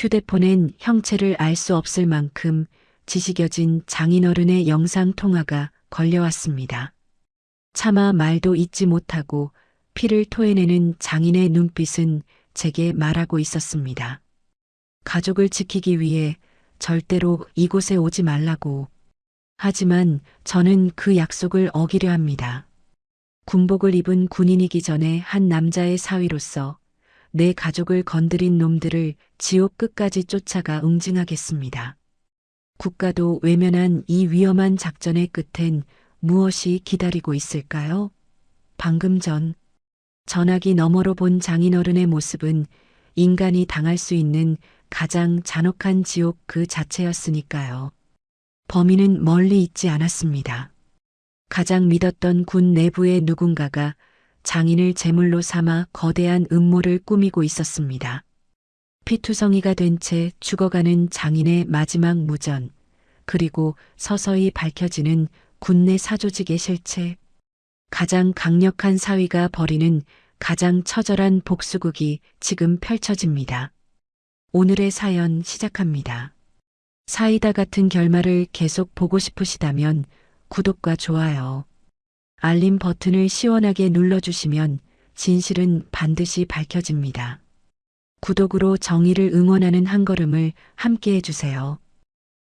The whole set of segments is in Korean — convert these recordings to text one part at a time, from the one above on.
휴대폰엔 형체를 알 수 없을 만큼 지식여진 장인어른의 영상통화가 걸려왔습니다. 차마 말도 잇지 못하고 피를 토해내는 장인의 눈빛은 제게 말하고 있었습니다. 가족을 지키기 위해 절대로 이곳에 오지 말라고. 하지만 저는 그 약속을 어기려 합니다. 군복을 입은 군인이기 전에 한 남자의 사위로서 내 가족을 건드린 놈들을 지옥 끝까지 쫓아가 응징하겠습니다. 국가도 외면한 이 위험한 작전의 끝엔 무엇이 기다리고 있을까요? 방금 전 전화기 너머로 본 장인어른의 모습은 인간이 당할 수 있는 가장 잔혹한 지옥 그 자체였으니까요. 범인은 멀리 있지 않았습니다. 가장 믿었던 군 내부의 누군가가 장인을 제물로 삼아 거대한 음모를 꾸미고 있었습니다. 피투성이가 된 채 죽어가는 장인의 마지막 무전, 그리고 서서히 밝혀지는 군내 사조직의 실체, 가장 강력한 사위가 벌이는 가장 처절한 복수극이 지금 펼쳐집니다. 오늘의 사연 시작합니다. 사이다 같은 결말을 계속 보고 싶으시다면 구독과 좋아요, 알림 버튼을 시원하게 눌러주시면 진실은 반드시 밝혀집니다. 구독으로 정의를 응원하는 한 걸음을 함께 해주세요.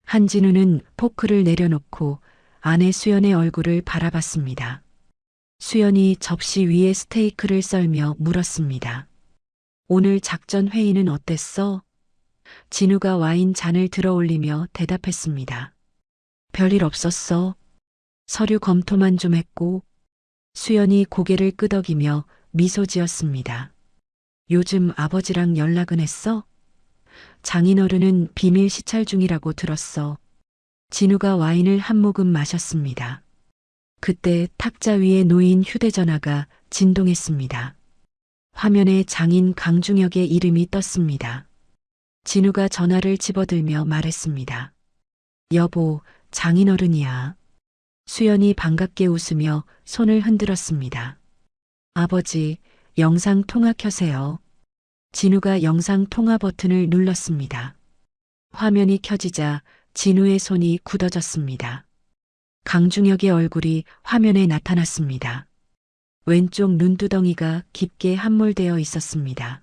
한진우는 포크를 내려놓고 아내 수연의 얼굴을 바라봤습니다. 수연이 접시 위에 스테이크를 썰며 물었습니다. 오늘 작전 회의는 어땠어? 진우가 와인 잔을 들어 올리며 대답했습니다. 별일 없었어. 서류 검토만 좀 했고. 수연이 고개를 끄덕이며 미소 지었습니다. 요즘 아버지랑 연락은 했어? 장인어른은 비밀 시찰 중이라고 들었어. 진우가 와인을 한 모금 마셨습니다. 그때 탁자 위에 놓인 휴대전화가 진동했습니다. 화면에 장인 강중혁의 이름이 떴습니다. 진우가 전화를 집어들며 말했습니다. 여보, 장인어른이야. 수연이 반갑게 웃으며 손을 흔들었습니다. 아버지, 영상 통화 켜세요. 진우가 영상 통화 버튼을 눌렀습니다. 화면이 켜지자 진우의 손이 굳어졌습니다. 강중혁의 얼굴이 화면에 나타났습니다. 왼쪽 눈두덩이가 깊게 함몰되어 있었습니다.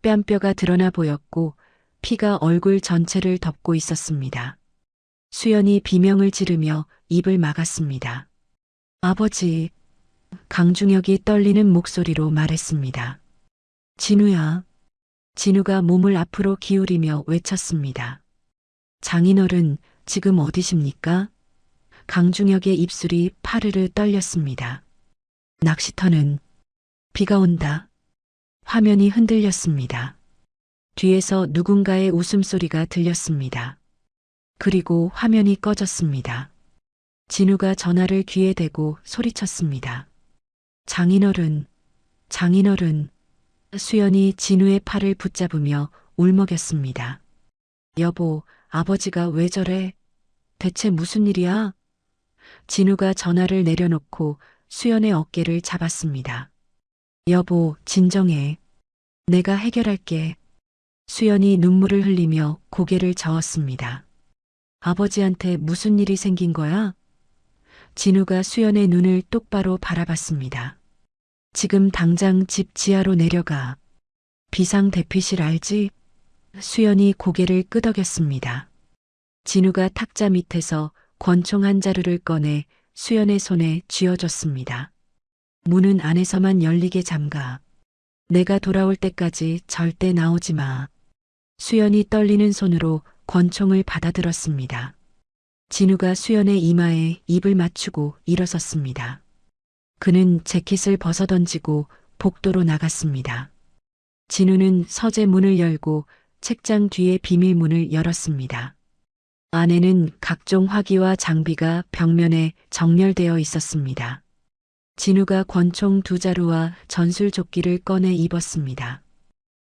뺨뼈가 드러나 보였고 피가 얼굴 전체를 덮고 있었습니다. 수연이 비명을 지르며 입을 막았습니다. 아버지, 강중혁이 떨리는 목소리로 말했습니다. 진우야. 진우가 몸을 앞으로 기울이며 외쳤습니다. 장인어른, 지금 어디십니까? 강중혁의 입술이 파르르 떨렸습니다. 낚시터는 비가 온다. 화면이 흔들렸습니다. 뒤에서 누군가의 웃음소리가 들렸습니다. 그리고 화면이 꺼졌습니다. 진우가 전화를 귀에 대고 소리쳤습니다. 장인어른, 장인어른. 수연이 진우의 팔을 붙잡으며 울먹였습니다. 여보, 아버지가 왜 저래? 대체 무슨 일이야? 진우가 전화를 내려놓고 수연의 어깨를 잡았습니다. 여보, 진정해. 내가 해결할게. 수연이 눈물을 흘리며 고개를 저었습니다. 아버지한테 무슨 일이 생긴 거야? 진우가 수연의 눈을 똑바로 바라봤습니다. 지금 당장 집 지하로 내려가. 비상대피실 알지? 수연이 고개를 끄덕였습니다. 진우가 탁자 밑에서 권총 한 자루를 꺼내 수연의 손에 쥐어줬습니다. 문은 안에서만 열리게 잠가. 내가 돌아올 때까지 절대 나오지 마. 수연이 떨리는 손으로 권총을 받아들었습니다. 진우가 수연의 이마에 입을 맞추고 일어섰습니다. 그는 재킷을 벗어던지고 복도로 나갔습니다. 진우는 서재 문을 열고 책장 뒤의 비밀문을 열었습니다. 안에는 각종 화기와 장비가 벽면에 정렬되어 있었습니다. 진우가 권총 2자루와 전술조끼를 꺼내 입었습니다.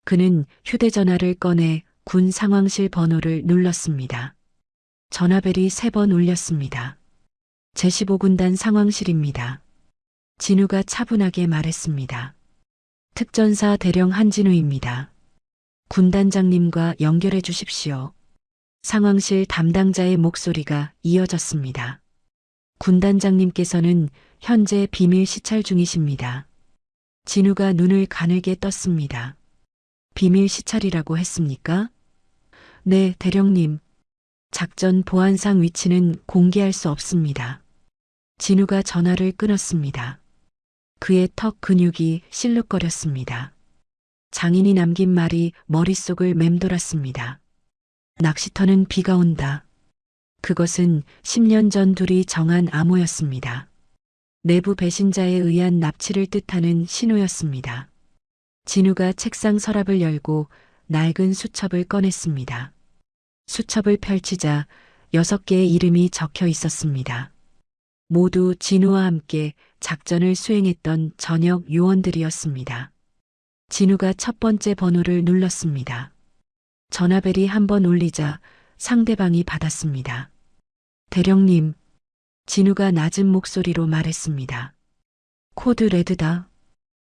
그는 휴대전화를 꺼내 군 상황실 번호를 눌렀습니다. 전화벨이 3번 울렸습니다. 제15군단 상황실입니다. 진우가 차분하게 말했습니다. 특전사 대령 한진우입니다. 군단장님과 연결해 주십시오. 상황실 담당자의 목소리가 이어졌습니다. 군단장님께서는 현재 비밀 시찰 중이십니다. 진우가 눈을 가늘게 떴습니다. 비밀 시찰이라고 했습니까? 네, 대령님. 작전 보안상 위치는 공개할 수 없습니다. 진우가 전화를 끊었습니다. 그의 턱 근육이 실룩거렸습니다. 장인이 남긴 말이 머릿속을 맴돌았습니다. 낚시터는 비가 온다. 그것은 10년 전 둘이 정한 암호였습니다. 내부 배신자에 의한 납치를 뜻하는 신호였습니다. 진우가 책상 서랍을 열고 낡은 수첩을 꺼냈습니다. 수첩을 펼치자 6개의 이름이 적혀 있었습니다. 모두 진우와 함께 작전을 수행했던 전역 요원들이었습니다. 진우가 첫 번째 번호를 눌렀습니다. 전화벨이 한 번 울리자 상대방이 받았습니다. 대령님, 진우가 낮은 목소리로 말했습니다. 코드 레드다.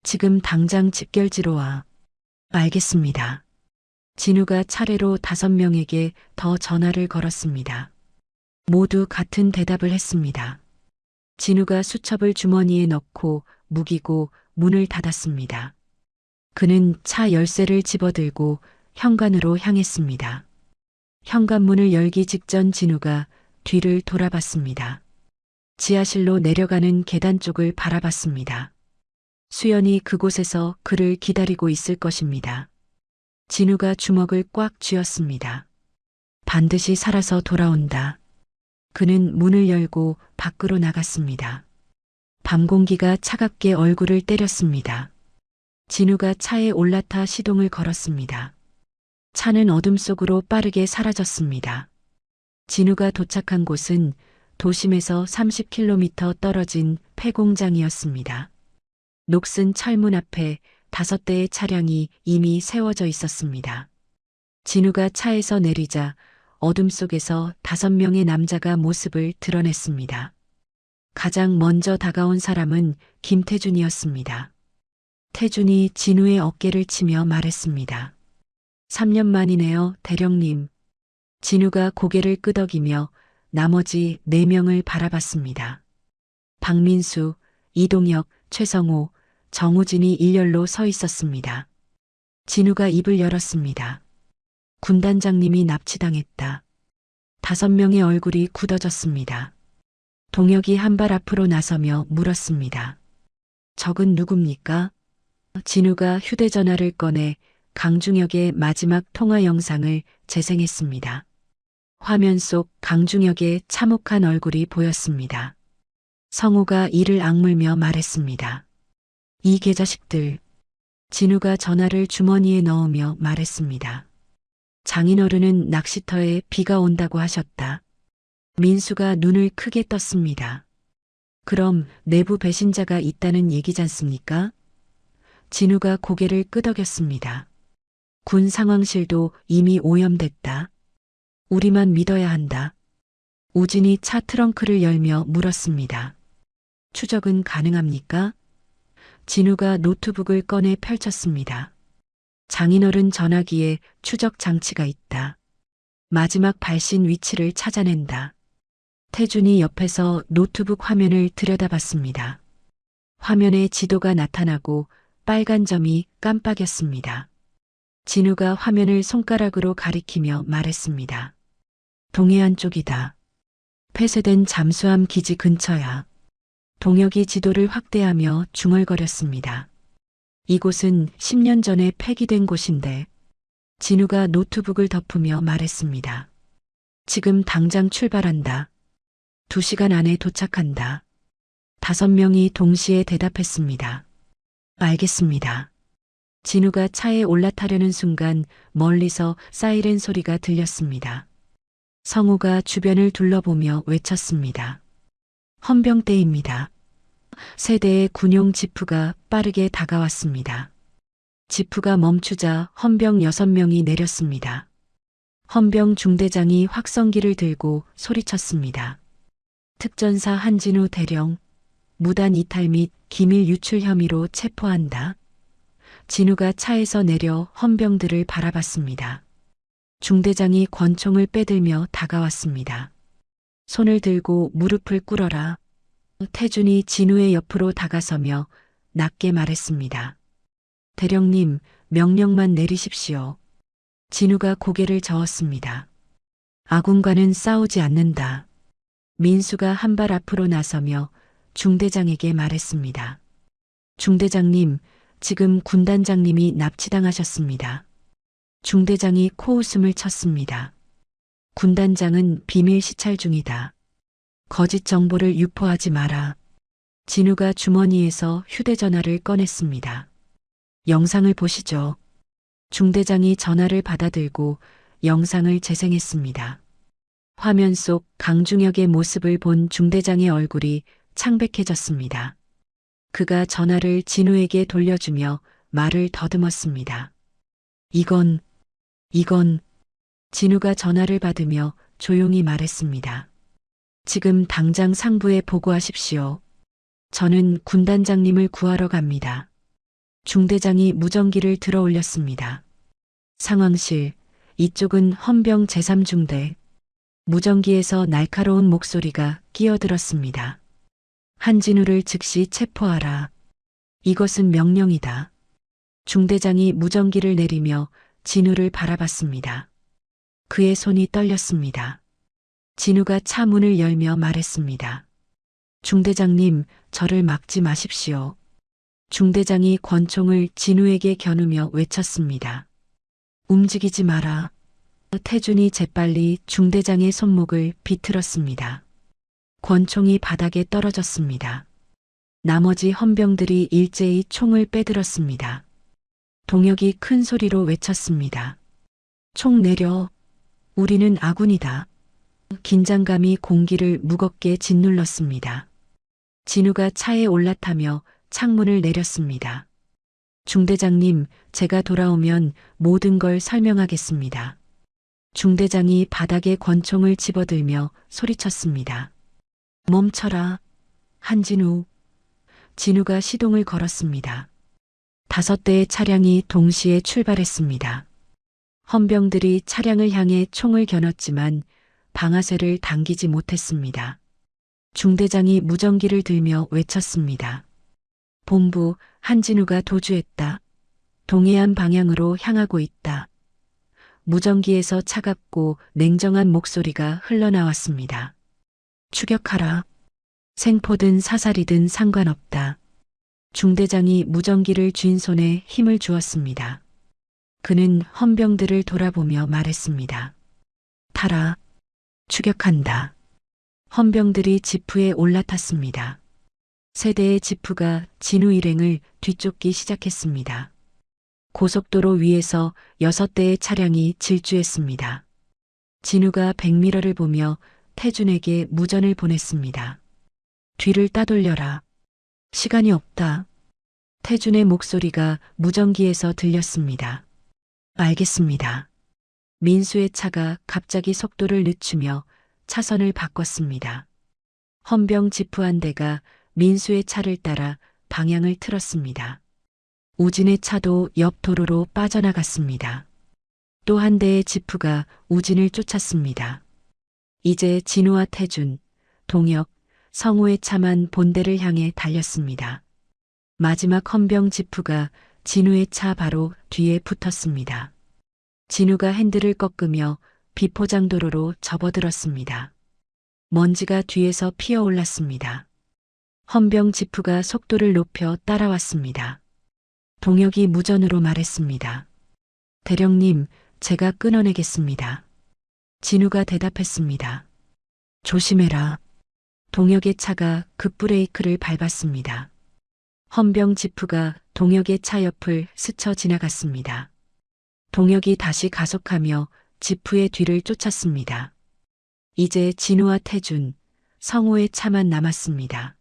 지금 당장 집결지로 와. 알겠습니다. 진우가 차례로 5명에게 더 전화를 걸었습니다. 모두 같은 대답을 했습니다. 진우가 수첩을 주머니에 넣고 무기고 문을 닫았습니다. 그는 차 열쇠를 집어들고 현관으로 향했습니다. 현관문을 열기 직전 진우가 뒤를 돌아봤습니다. 지하실로 내려가는 계단 쪽을 바라봤습니다. 수연이 그곳에서 그를 기다리고 있을 것입니다. 진우가 주먹을 꽉 쥐었습니다. 반드시 살아서 돌아온다. 그는 문을 열고 밖으로 나갔습니다. 밤 공기가 차갑게 얼굴을 때렸습니다. 진우가 차에 올라타 시동을 걸었습니다. 차는 어둠 속으로 빠르게 사라졌습니다. 진우가 도착한 곳은 도심에서 30km 떨어진 폐공장이었습니다. 녹슨 철문 앞에 5대의 차량이 이미 세워져 있었습니다. 진우가 차에서 내리자 어둠 속에서 5명의 남자가 모습을 드러냈습니다. 가장 먼저 다가온 사람은 김태준이었습니다. 태준이 진우의 어깨를 치며 말했습니다. 3년 만이네요, 대령님. 진우가 고개를 끄덕이며 나머지 4명을 바라봤습니다. 박민수, 이동혁, 최성호, 정우진이 일렬로 서 있었습니다. 진우가 입을 열었습니다. 군단장님이 납치당했다. 5명의 얼굴이 굳어졌습니다. 동혁이 한 발 앞으로 나서며 물었습니다. 적은 누굽니까? 진우가 휴대전화를 꺼내 강중혁의 마지막 통화 영상을 재생했습니다. 화면 속 강중혁의 참혹한 얼굴이 보였습니다. 성우가 이를 악물며 말했습니다. 이 개자식들. 진우가 전화를 주머니에 넣으며 말했습니다. 장인어른은 낚시터에 비가 온다고 하셨다. 민수가 눈을 크게 떴습니다. 그럼 내부 배신자가 있다는 얘기잖습니까? 진우가 고개를 끄덕였습니다. 군 상황실도 이미 오염됐다. 우리만 믿어야 한다. 우진이 차 트렁크를 열며 물었습니다. 추적은 가능합니까? 진우가 노트북을 꺼내 펼쳤습니다. 장인어른 전화기에 추적 장치가 있다. 마지막 발신 위치를 찾아낸다. 태준이 옆에서 노트북 화면을 들여다봤습니다. 화면에 지도가 나타나고 빨간 점이 깜빡였습니다. 진우가 화면을 손가락으로 가리키며 말했습니다. 동해안 쪽이다. 폐쇄된 잠수함 기지 근처야. 동혁이 지도를 확대하며 중얼거렸습니다. 이곳은 10년 전에 폐기된 곳인데. 진우가 노트북을 덮으며 말했습니다. 지금 당장 출발한다. 2시간 안에 도착한다. 5명이 동시에 대답했습니다. 알겠습니다. 진우가 차에 올라타려는 순간 멀리서 사이렌 소리가 들렸습니다. 성우가 주변을 둘러보며 외쳤습니다. 헌병대입니다. 세 대의 군용 지프가 빠르게 다가왔습니다. 지프가 멈추자 헌병 6명이 내렸습니다. 헌병 중대장이 확성기를 들고 소리쳤습니다. 특전사 한진우 대령, 무단 이탈 및 기밀 유출 혐의로 체포한다. 진우가 차에서 내려 헌병들을 바라봤습니다. 중대장이 권총을 빼들며 다가왔습니다. 손을 들고 무릎을 꿇어라. 태준이 진우의 옆으로 다가서며 낮게 말했습니다. 대령님, 명령만 내리십시오. 진우가 고개를 저었습니다. 아군과는 싸우지 않는다. 민수가 한 발 앞으로 나서며 중대장에게 말했습니다. 중대장님, 지금 군단장님이 납치당하셨습니다. 중대장이 코웃음을 쳤습니다. 군단장은 비밀 시찰 중이다. 거짓 정보를 유포하지 마라. 진우가 주머니에서 휴대전화를 꺼냈습니다. 영상을 보시죠. 중대장이 전화를 받아들고 영상을 재생했습니다. 화면 속 강중혁의 모습을 본 중대장의 얼굴이 창백해졌습니다. 그가 전화를 진우에게 돌려주며 말을 더듬었습니다. 이건 진우가 전화를 받으며 조용히 말했습니다. 지금 당장 상부에 보고하십시오. 저는 군단장님을 구하러 갑니다. 중대장이 무전기를 들어 올렸습니다. 상황실, 이쪽은 헌병 제3중대. 무전기에서 날카로운 목소리가 끼어들었습니다. 한진우를 즉시 체포하라. 이것은 명령이다. 중대장이 무전기를 내리며 진우를 바라봤습니다. 그의 손이 떨렸습니다. 진우가 차 문을 열며 말했습니다. 중대장님, 저를 막지 마십시오. 중대장이 권총을 진우에게 겨누며 외쳤습니다. 움직이지 마라. 태준이 재빨리 중대장의 손목을 비틀었습니다. 권총이 바닥에 떨어졌습니다. 나머지 헌병들이 일제히 총을 빼들었습니다. 동혁이 큰 소리로 외쳤습니다. 총 내려. 우리는 아군이다. 긴장감이 공기를 무겁게 짓눌렀습니다. 진우가 차에 올라타며 창문을 내렸습니다. 중대장님, 제가 돌아오면 모든 걸 설명하겠습니다. 중대장이 바닥에 권총을 집어들며 소리쳤습니다. 멈춰라. 한진우. 진우가 시동을 걸었습니다. 5대의 차량이 동시에 출발했습니다. 헌병들이 차량을 향해 총을 겨눴지만 방아쇠를 당기지 못했습니다. 중대장이 무전기를 들며 외쳤습니다. 본부, 한진우가 도주했다. 동해안 방향으로 향하고 있다. 무전기에서 차갑고 냉정한 목소리가 흘러나왔습니다. 추격하라. 생포든 사살이든 상관없다. 중대장이 무전기를 쥔 손에 힘을 주었습니다. 그는 헌병들을 돌아보며 말했습니다. 타라. 추격한다. 헌병들이 지프에 올라탔습니다. 세 대의 지프가 진우 일행을 뒤쫓기 시작했습니다. 고속도로 위에서 6대의 차량이 질주했습니다. 진우가 백미러를 보며 태준에게 무전을 보냈습니다. 뒤를 따돌려라. 시간이 없다. 태준의 목소리가 무전기에서 들렸습니다. 알겠습니다. 민수의 차가 갑자기 속도를 늦추며 차선을 바꿨습니다. 헌병 지프 한 대가 민수의 차를 따라 방향을 틀었습니다. 우진의 차도 옆 도로로 빠져나갔습니다. 또 한 대의 지프가 우진을 쫓았습니다. 이제 진우와 태준, 동혁, 성우의 차만 본대를 향해 달렸습니다. 마지막 헌병 지프가 진우의 차 바로 뒤에 붙었습니다. 진우가 핸들을 꺾으며 비포장도로로 접어들었습니다. 먼지가 뒤에서 피어올랐습니다. 헌병 지프가 속도를 높여 따라왔습니다. 동혁이 무전으로 말했습니다. 대령님, 제가 끊어내겠습니다. 진우가 대답했습니다. 조심해라. 동혁의 차가 급브레이크를 밟았습니다. 헌병 지프가 동혁의 차 옆을 스쳐 지나갔습니다. 동혁이 다시 가속하며 지프의 뒤를 쫓았습니다. 이제 진우와 태준, 성우의 차만 남았습니다.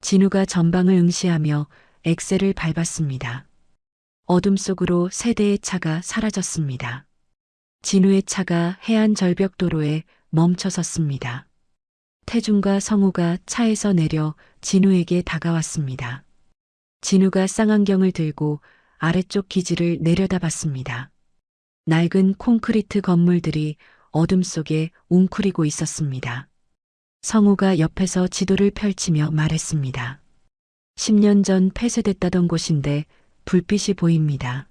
진우가 전방을 응시하며 엑셀을 밟았습니다. 어둠 속으로 세 대의 차가 사라졌습니다. 진우의 차가 해안 절벽도로에 멈춰 섰습니다. 태준과 성우가 차에서 내려 진우에게 다가왔습니다. 진우가 쌍안경을 들고 아래쪽 기지를 내려다봤습니다. 낡은 콘크리트 건물들이 어둠 속에 웅크리고 있었습니다. 성우가 옆에서 지도를 펼치며 말했습니다. 10년 전 폐쇄됐다던 곳인데 불빛이 보입니다.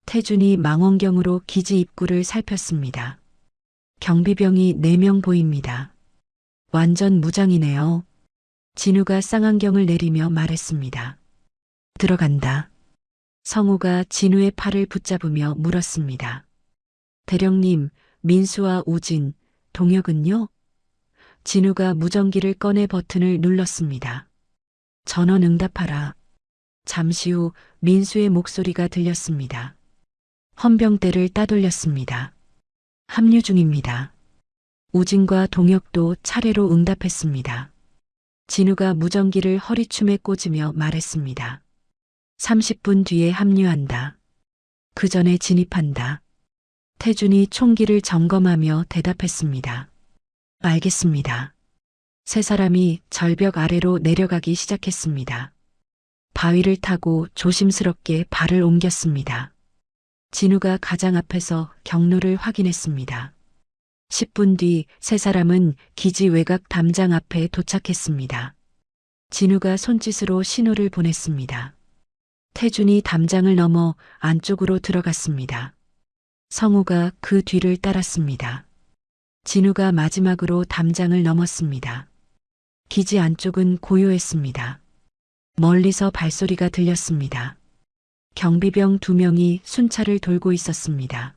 태준이 망원경으로 기지 입구를 살폈습니다. 경비병이 4명 보입니다. 완전 무장이네요. 진우가 쌍안경을 내리며 말했습니다. 들어간다. 성우가 진우의 팔을 붙잡으며 물었습니다. 대령님, 민수와 우진, 동혁은요? 진우가 무전기를 꺼내 버튼을 눌렀습니다. 전원 응답하라. 잠시 후 민수의 목소리가 들렸습니다. 헌병대를 따돌렸습니다. 합류 중입니다. 우진과 동혁도 차례로 응답했습니다. 진우가 무전기를 허리춤에 꽂으며 말했습니다. 30분 뒤에 합류한다. 그 전에 진입한다. 태준이 총기를 점검하며 대답했습니다. 알겠습니다. 세 사람이 절벽 아래로 내려가기 시작했습니다. 바위를 타고 조심스럽게 발을 옮겼습니다. 진우가 가장 앞에서 경로를 확인했습니다. 10분 뒤 세 사람은 기지 외곽 담장 앞에 도착했습니다. 진우가 손짓으로 신호를 보냈습니다. 태준이 담장을 넘어 안쪽으로 들어갔습니다. 성우가 그 뒤를 따랐습니다. 진우가 마지막으로 담장을 넘었습니다. 기지 안쪽은 고요했습니다. 멀리서 발소리가 들렸습니다. 경비병 2명이 순찰을 돌고 있었습니다.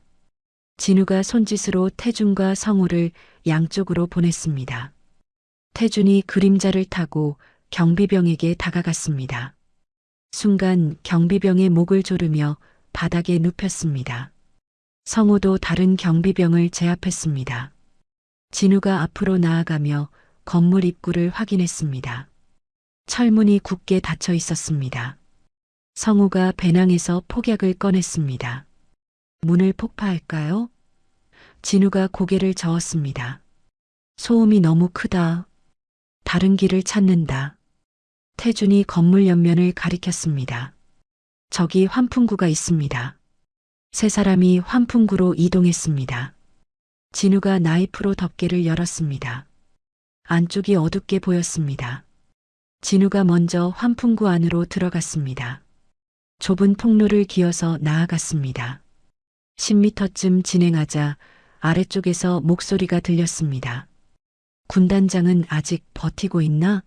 진우가 손짓으로 태준과 성우를 양쪽으로 보냈습니다. 태준이 그림자를 타고 경비병에게 다가갔습니다. 순간 경비병의 목을 조르며 바닥에 눕혔습니다. 성우도 다른 경비병을 제압했습니다. 진우가 앞으로 나아가며 건물 입구를 확인했습니다. 철문이 굳게 닫혀 있었습니다. 성우가 배낭에서 폭약을 꺼냈습니다. 문을 폭파할까요? 진우가 고개를 저었습니다. 소음이 너무 크다. 다른 길을 찾는다. 태준이 건물 옆면을 가리켰습니다. 저기 환풍구가 있습니다. 세 사람이 환풍구로 이동했습니다. 진우가 나이프로 덮개를 열었습니다. 안쪽이 어둡게 보였습니다. 진우가 먼저 환풍구 안으로 들어갔습니다. 좁은 통로를 기어서 나아갔습니다. 10m쯤 진행하자 아래쪽에서 목소리가 들렸습니다. 군단장은 아직 버티고 있나?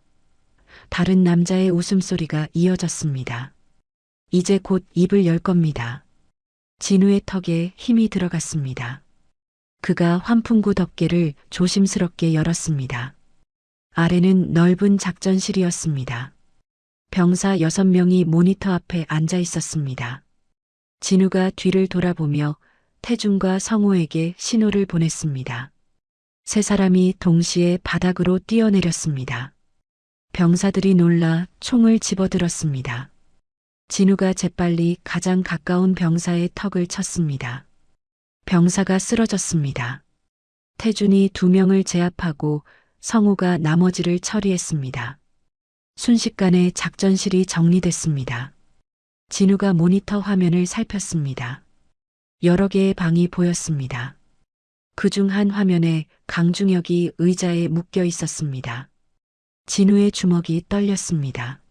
다른 남자의 웃음소리가 이어졌습니다. 이제 곧 입을 열 겁니다. 진우의 턱에 힘이 들어갔습니다. 그가 환풍구 덮개를 조심스럽게 열었습니다. 아래는 넓은 작전실이었습니다. 병사 6명이 모니터 앞에 앉아 있었습니다. 진우가 뒤를 돌아보며 태준과 성우에게 신호를 보냈습니다. 세 사람이 동시에 바닥으로 뛰어내렸습니다. 병사들이 놀라 총을 집어들었습니다. 진우가 재빨리 가장 가까운 병사의 턱을 쳤습니다. 병사가 쓰러졌습니다. 태준이 2명을 제압하고 성우가 나머지를 처리했습니다. 순식간에 작전실이 정리됐습니다. 진우가 모니터 화면을 살폈습니다. 여러 개의 방이 보였습니다. 그중 한 화면에 강중혁이 의자에 묶여 있었습니다. 진우의 주먹이 떨렸습니다.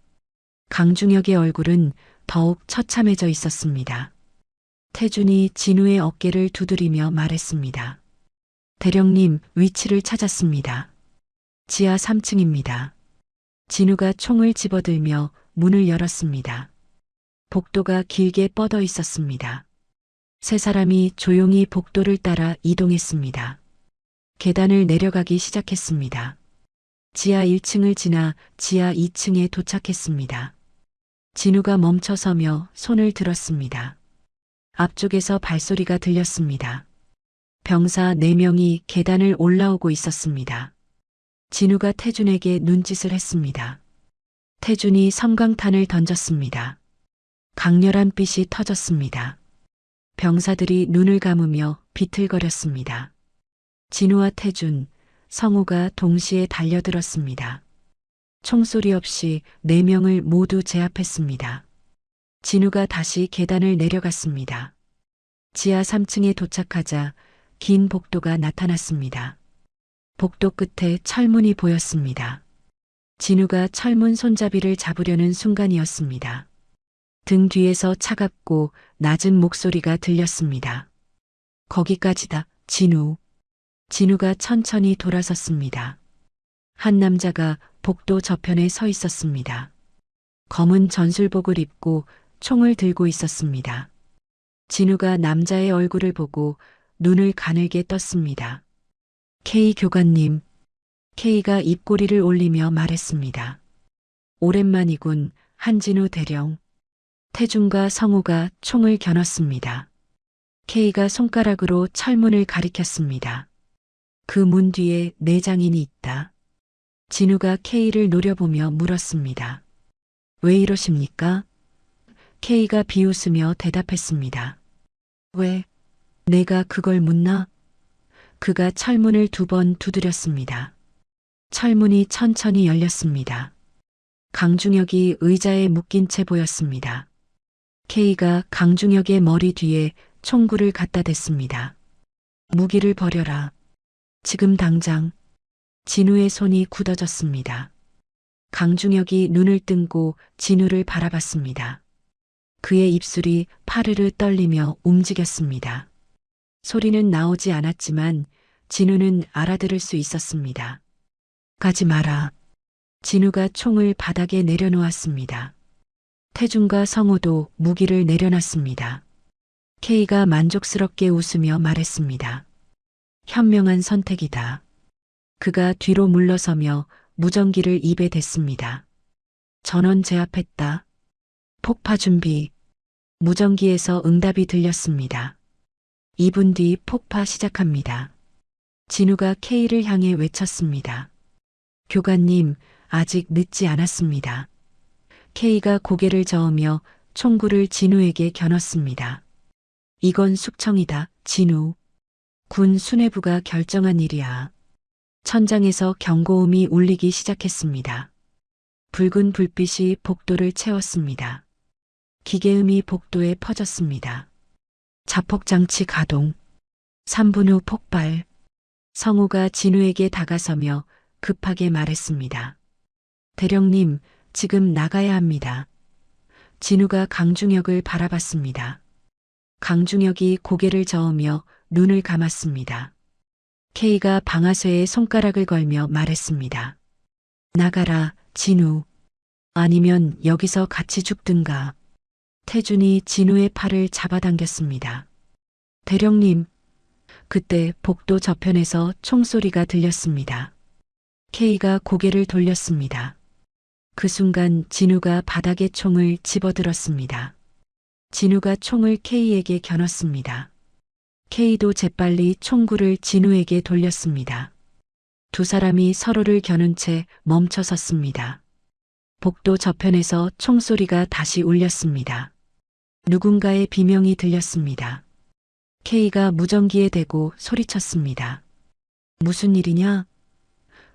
강중혁의 얼굴은 더욱 처참해져 있었습니다. 태준이 진우의 어깨를 두드리며 말했습니다. 대령님, 위치를 찾았습니다. 지하 3층입니다. 진우가 총을 집어들며 문을 열었습니다. 복도가 길게 뻗어 있었습니다. 세 사람이 조용히 복도를 따라 이동했습니다. 계단을 내려가기 시작했습니다. 지하 1층을 지나 지하 2층에 도착했습니다. 진우가 멈춰서며 손을 들었습니다. 앞쪽에서 발소리가 들렸습니다. 병사 4명이 계단을 올라오고 있었습니다. 진우가 태준에게 눈짓을 했습니다. 태준이 섬광탄을 던졌습니다. 강렬한 빛이 터졌습니다. 병사들이 눈을 감으며 비틀거렸습니다. 진우와 태준, 성우가 동시에 달려들었습니다. 총소리 없이 4명을 모두 제압했습니다. 진우가 다시 계단을 내려갔습니다. 지하 3층에 도착하자 긴 복도가 나타났습니다. 복도 끝에 철문이 보였습니다. 진우가 철문 손잡이를 잡으려는 순간이었습니다. 등 뒤에서 차갑고 낮은 목소리가 들렸습니다. 거기까지다, 진우. 진우가 천천히 돌아섰습니다. 한 남자가 복도 저편에 서 있었습니다. 검은 전술복을 입고 총을 들고 있었습니다. 진우가 남자의 얼굴을 보고 눈을 가늘게 떴습니다. K 교관님. K가 입꼬리를 올리며 말했습니다. 오랜만이군, 한진우 대령. 태준과 성우가 총을 겨눴습니다. K가 손가락으로 철문을 가리켰습니다. 그 문 뒤에 내장인이 있다. 진우가 K를 노려보며 물었습니다. 왜 이러십니까? K가 비웃으며 대답했습니다. 왜? 내가 그걸 묻나? 그가 철문을 2번 두드렸습니다. 철문이 천천히 열렸습니다. 강중혁이 의자에 묶인 채 보였습니다. K가 강중혁의 머리 뒤에 총구를 갖다 댔습니다. 무기를 버려라. 지금 당장. 진우의 손이 굳어졌습니다. 강중혁이 눈을 뜬고 진우를 바라봤습니다. 그의 입술이 파르르 떨리며 움직였습니다. 소리는 나오지 않았지만 진우는 알아들을 수 있었습니다. 가지 마라. 진우가 총을 바닥에 내려놓았습니다. 태준과 성우도 무기를 내려놨습니다. K가 만족스럽게 웃으며 말했습니다. 현명한 선택이다. 그가 뒤로 물러서며 무전기를 입에 댔습니다. 전원 제압했다. 폭파 준비. 무전기에서 응답이 들렸습니다. 2분 뒤 폭파 시작합니다. 진우가 K를 향해 외쳤습니다. 교관님, 아직 늦지 않았습니다. K가 고개를 저으며 총구를 진우에게 겨눴습니다. 이건 숙청이다, 진우. 군 수뇌부가 결정한 일이야. 천장에서 경고음이 울리기 시작했습니다. 붉은 불빛이 복도를 채웠습니다. 기계음이 복도에 퍼졌습니다. 자폭장치 가동. 3분 후 폭발. 성우가 진우에게 다가서며 급하게 말했습니다. 대령님, 지금 나가야 합니다. 진우가 강중혁을 바라봤습니다. 강중혁이 고개를 저으며 눈을 감았습니다. K가 방아쇠에 손가락을 걸며 말했습니다. 나가라, 진우. 아니면 여기서 같이 죽든가. 태준이 진우의 팔을 잡아당겼습니다. 대령님. 그때 복도 저편에서 총소리가 들렸습니다. K가 고개를 돌렸습니다. 그 순간 진우가 바닥에 총을 집어들었습니다. 진우가 총을 K에게 겨눴습니다. K도 재빨리 총구를 진우에게 돌렸습니다. 두 사람이 서로를 겨눈 채 멈춰 섰습니다. 복도 저편에서 총소리가 다시 울렸습니다. 누군가의 비명이 들렸습니다. K가 무전기에 대고 소리쳤습니다. 무슨 일이냐?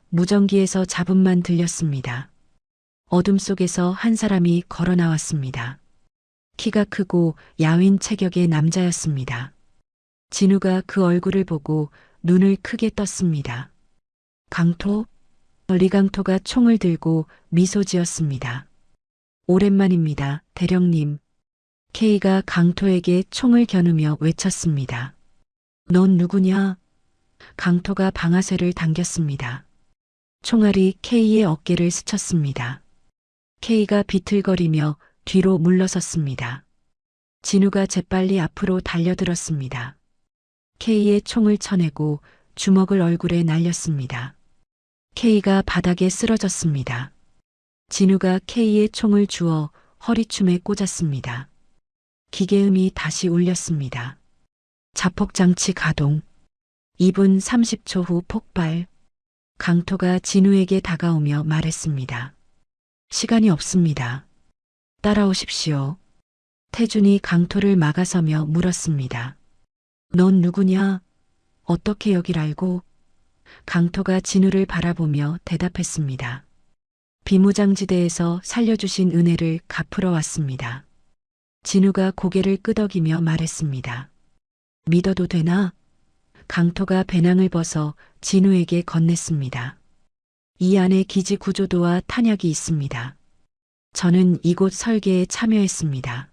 무전기에서 잡음만 들렸습니다. 어둠 속에서 한 사람이 걸어 나왔습니다. 키가 크고 야윈 체격의 남자였습니다. 진우가 그 얼굴을 보고 눈을 크게 떴습니다. 강토? 리강토가 총을 들고 미소 지었습니다. 오랜만입니다, 대령님. K가 강토에게 총을 겨누며 외쳤습니다. 넌 누구냐? 강토가 방아쇠를 당겼습니다. 총알이 K의 어깨를 스쳤습니다. K가 비틀거리며 뒤로 물러섰습니다. 진우가 재빨리 앞으로 달려들었습니다. K의 총을 쳐내고 주먹을 얼굴에 날렸습니다. K가 바닥에 쓰러졌습니다. 진우가 K의 총을 주워 허리춤에 꽂았습니다. 기계음이 다시 울렸습니다. 자폭장치 가동. 2분 30초 후 폭발. 강토가 진우에게 다가오며 말했습니다. 시간이 없습니다. 따라오십시오. 태준이 강토를 막아서며 물었습니다. 넌 누구냐? 어떻게 여길 알고? 강토가 진우를 바라보며 대답했습니다. 비무장지대에서 살려주신 은혜를 갚으러 왔습니다. 진우가 고개를 끄덕이며 말했습니다. 믿어도 되나? 강토가 배낭을 벗어 진우에게 건넸습니다. 이 안에 기지 구조도와 탄약이 있습니다. 저는 이곳 설계에 참여했습니다.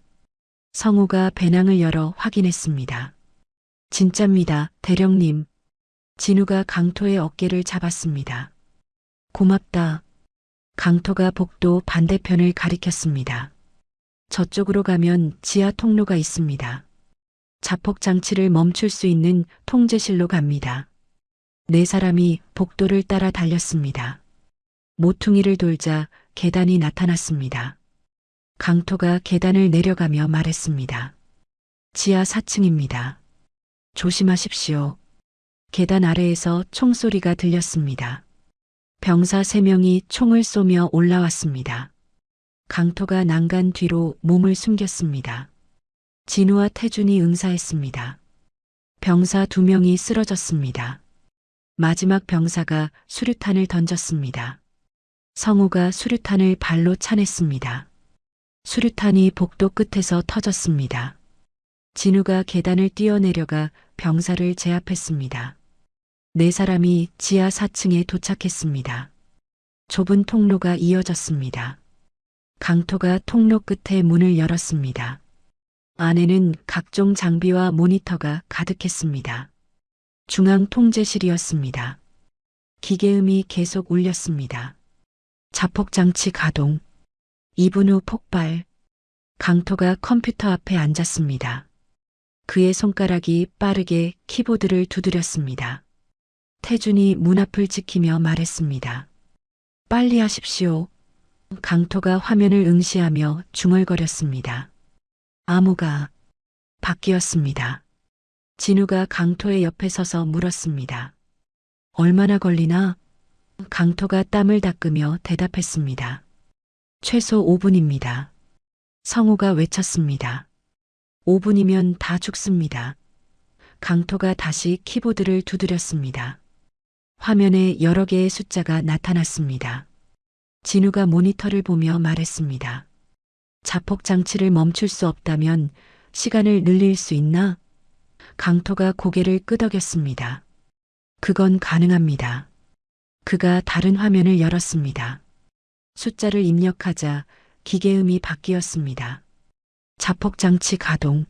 성우가 배낭을 열어 확인했습니다. 진짜입니다, 대령님. 진우가 강토의 어깨를 잡았습니다. 고맙다. 강토가 복도 반대편을 가리켰습니다. 저쪽으로 가면 지하 통로가 있습니다. 자폭 장치를 멈출 수 있는 통제실로 갑니다. 네 사람이 복도를 따라 달렸습니다. 모퉁이를 돌자 계단이 나타났습니다. 강토가 계단을 내려가며 말했습니다. 지하 4층입니다. 조심하십시오. 계단 아래에서 총소리가 들렸습니다. 병사 3명이 총을 쏘며 올라왔습니다. 강토가 난간 뒤로 몸을 숨겼습니다. 진우와 태준이 응사했습니다. 병사 2명이 쓰러졌습니다. 마지막 병사가 수류탄을 던졌습니다. 성우가 수류탄을 발로 차냈습니다. 수류탄이 복도 끝에서 터졌습니다. 진우가 계단을 뛰어내려가 병사를 제압했습니다. 네 사람이 지하 4층에 도착했습니다. 좁은 통로가 이어졌습니다. 강토가 통로 끝에 문을 열었습니다. 안에는 각종 장비와 모니터가 가득했습니다. 중앙 통제실이었습니다. 기계음이 계속 울렸습니다. 자폭장치 가동. 2분 후 폭발. 강토가 컴퓨터 앞에 앉았습니다. 그의 손가락이 빠르게 키보드를 두드렸습니다. 태준이 문 앞을 지키며 말했습니다. 빨리 하십시오. 강토가 화면을 응시하며 중얼거렸습니다. 암호가 바뀌었습니다. 진우가 강토의 옆에 서서 물었습니다. 얼마나 걸리나? 강토가 땀을 닦으며 대답했습니다. 최소 5분입니다. 성우가 외쳤습니다. 5분이면 다 죽습니다. 강토가 다시 키보드를 두드렸습니다. 화면에 여러 개의 숫자가 나타났습니다. 진우가 모니터를 보며 말했습니다. 자폭 장치를 멈출 수 없다면 시간을 늘릴 수 있나? 강토가 고개를 끄덕였습니다. 그건 가능합니다. 그가 다른 화면을 열었습니다. 숫자를 입력하자 기계음이 바뀌었습니다. 자폭 장치 가동.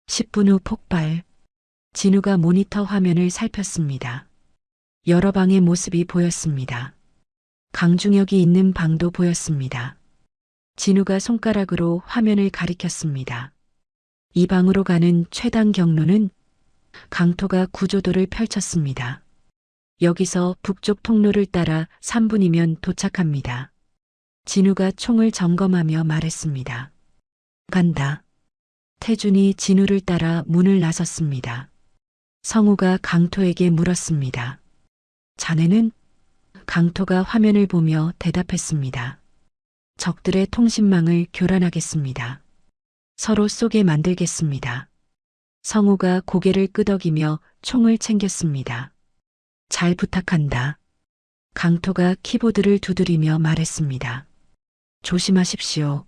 10분 후 폭발. 진우가 모니터 화면을 살폈습니다. 여러 방의 모습이 보였습니다. 강중혁이 있는 방도 보였습니다. 진우가 손가락으로 화면을 가리켰습니다. 이 방으로 가는 최단 경로는? 강토가 구조도를 펼쳤습니다. 여기서 북쪽 통로를 따라 3분이면 도착합니다. 진우가 총을 점검하며 말했습니다. 간다. 태준이 진우를 따라 문을 나섰습니다. 성우가 강토에게 물었습니다. 자네는? 강토가 화면을 보며 대답했습니다. 적들의 통신망을 교란하겠습니다. 서로 쏘게 만들겠습니다. 성우가 고개를 끄덕이며 총을 챙겼습니다. 잘 부탁한다. 강토가 키보드를 두드리며 말했습니다. 조심하십시오.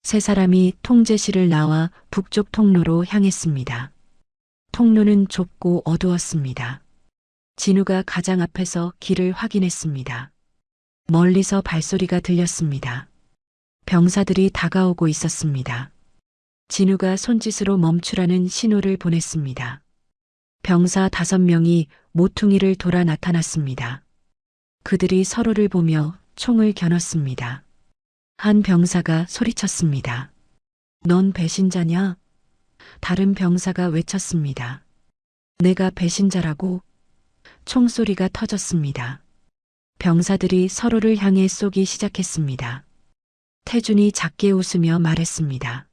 세 사람이 통제실을 나와 북쪽 통로로 향했습니다. 통로는 좁고 어두웠습니다. 진우가 가장 앞에서 길을 확인했습니다. 멀리서 발소리가 들렸습니다. 병사들이 다가오고 있었습니다. 진우가 손짓으로 멈추라는 신호를 보냈습니다. 병사 5명이 모퉁이를 돌아 나타났습니다. 그들이 서로를 보며 총을 겨눴습니다. 한 병사가 소리쳤습니다. 넌 배신자냐? 다른 병사가 외쳤습니다. 내가 배신자라고? 총소리가 터졌습니다. 병사들이 서로를 향해 쏘기 시작했습니다. 태준이 작게 웃으며 말했습니다.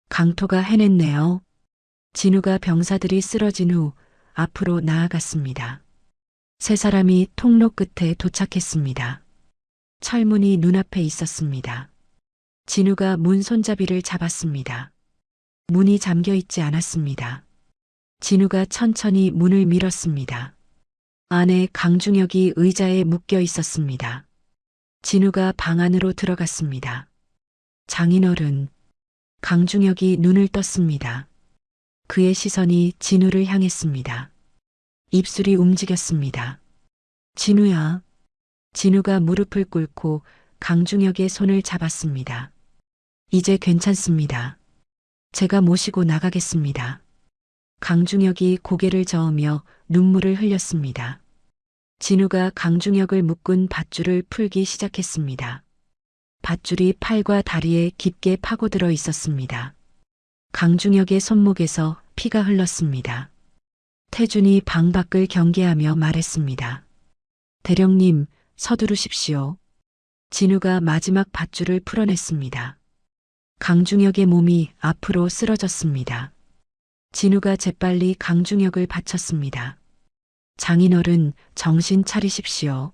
강토가 해냈네요. 진우가 병사들이 쓰러진 후 앞으로 나아갔습니다. 세 사람이 통로 끝에 도착했습니다. 철문이 눈앞에 있었습니다. 진우가 문 손잡이를 잡았습니다. 문이 잠겨 있지 않았습니다. 진우가 천천히 문을 밀었습니다. 안에 강중혁이 의자에 묶여 있었습니다. 진우가 방 안으로 들어갔습니다. 장인어른. 강중혁이 눈을 떴습니다. 그의 시선이 진우를 향했습니다. 입술이 움직였습니다. 진우야. 진우가 무릎을 꿇고 강중혁의 손을 잡았습니다. 이제 괜찮습니다. 제가 모시고 나가겠습니다. 강중혁이 고개를 저으며 눈물을 흘렸습니다. 진우가 강중혁을 묶은 밧줄을 풀기 시작했습니다. 밧줄이 팔과 다리에 깊게 파고들어 있었습니다. 강중혁의 손목에서 피가 흘렀습니다. 태준이 방 밖을 경계하며 말했습니다. 대령님, 서두르십시오. 진우가 마지막 밧줄을 풀어냈습니다. 강중혁의 몸이 앞으로 쓰러졌습니다. 진우가 재빨리 강중혁을 받쳤습니다. 장인어른, 정신 차리십시오.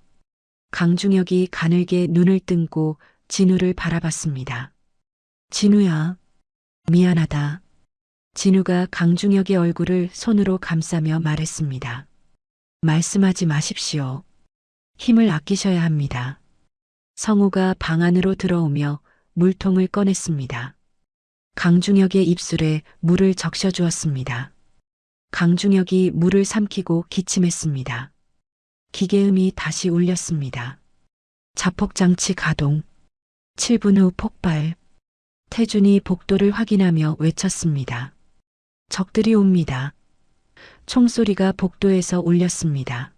강중혁이 가늘게 눈을 뜬고 진우를 바라봤습니다. 진우야, 미안하다. 진우가 강중혁의 얼굴을 손으로 감싸며 말했습니다. 말씀하지 마십시오. 힘을 아끼셔야 합니다. 성우가 방 안으로 들어오며 물통을 꺼냈습니다. 강중혁의 입술에 물을 적셔주었습니다. 강중혁이 물을 삼키고 기침했습니다. 기계음이 다시 울렸습니다. 자폭장치 가동. 7분 후 폭발. 태준이 복도를 확인하며 외쳤습니다. 적들이 옵니다. 총소리가 복도에서 울렸습니다.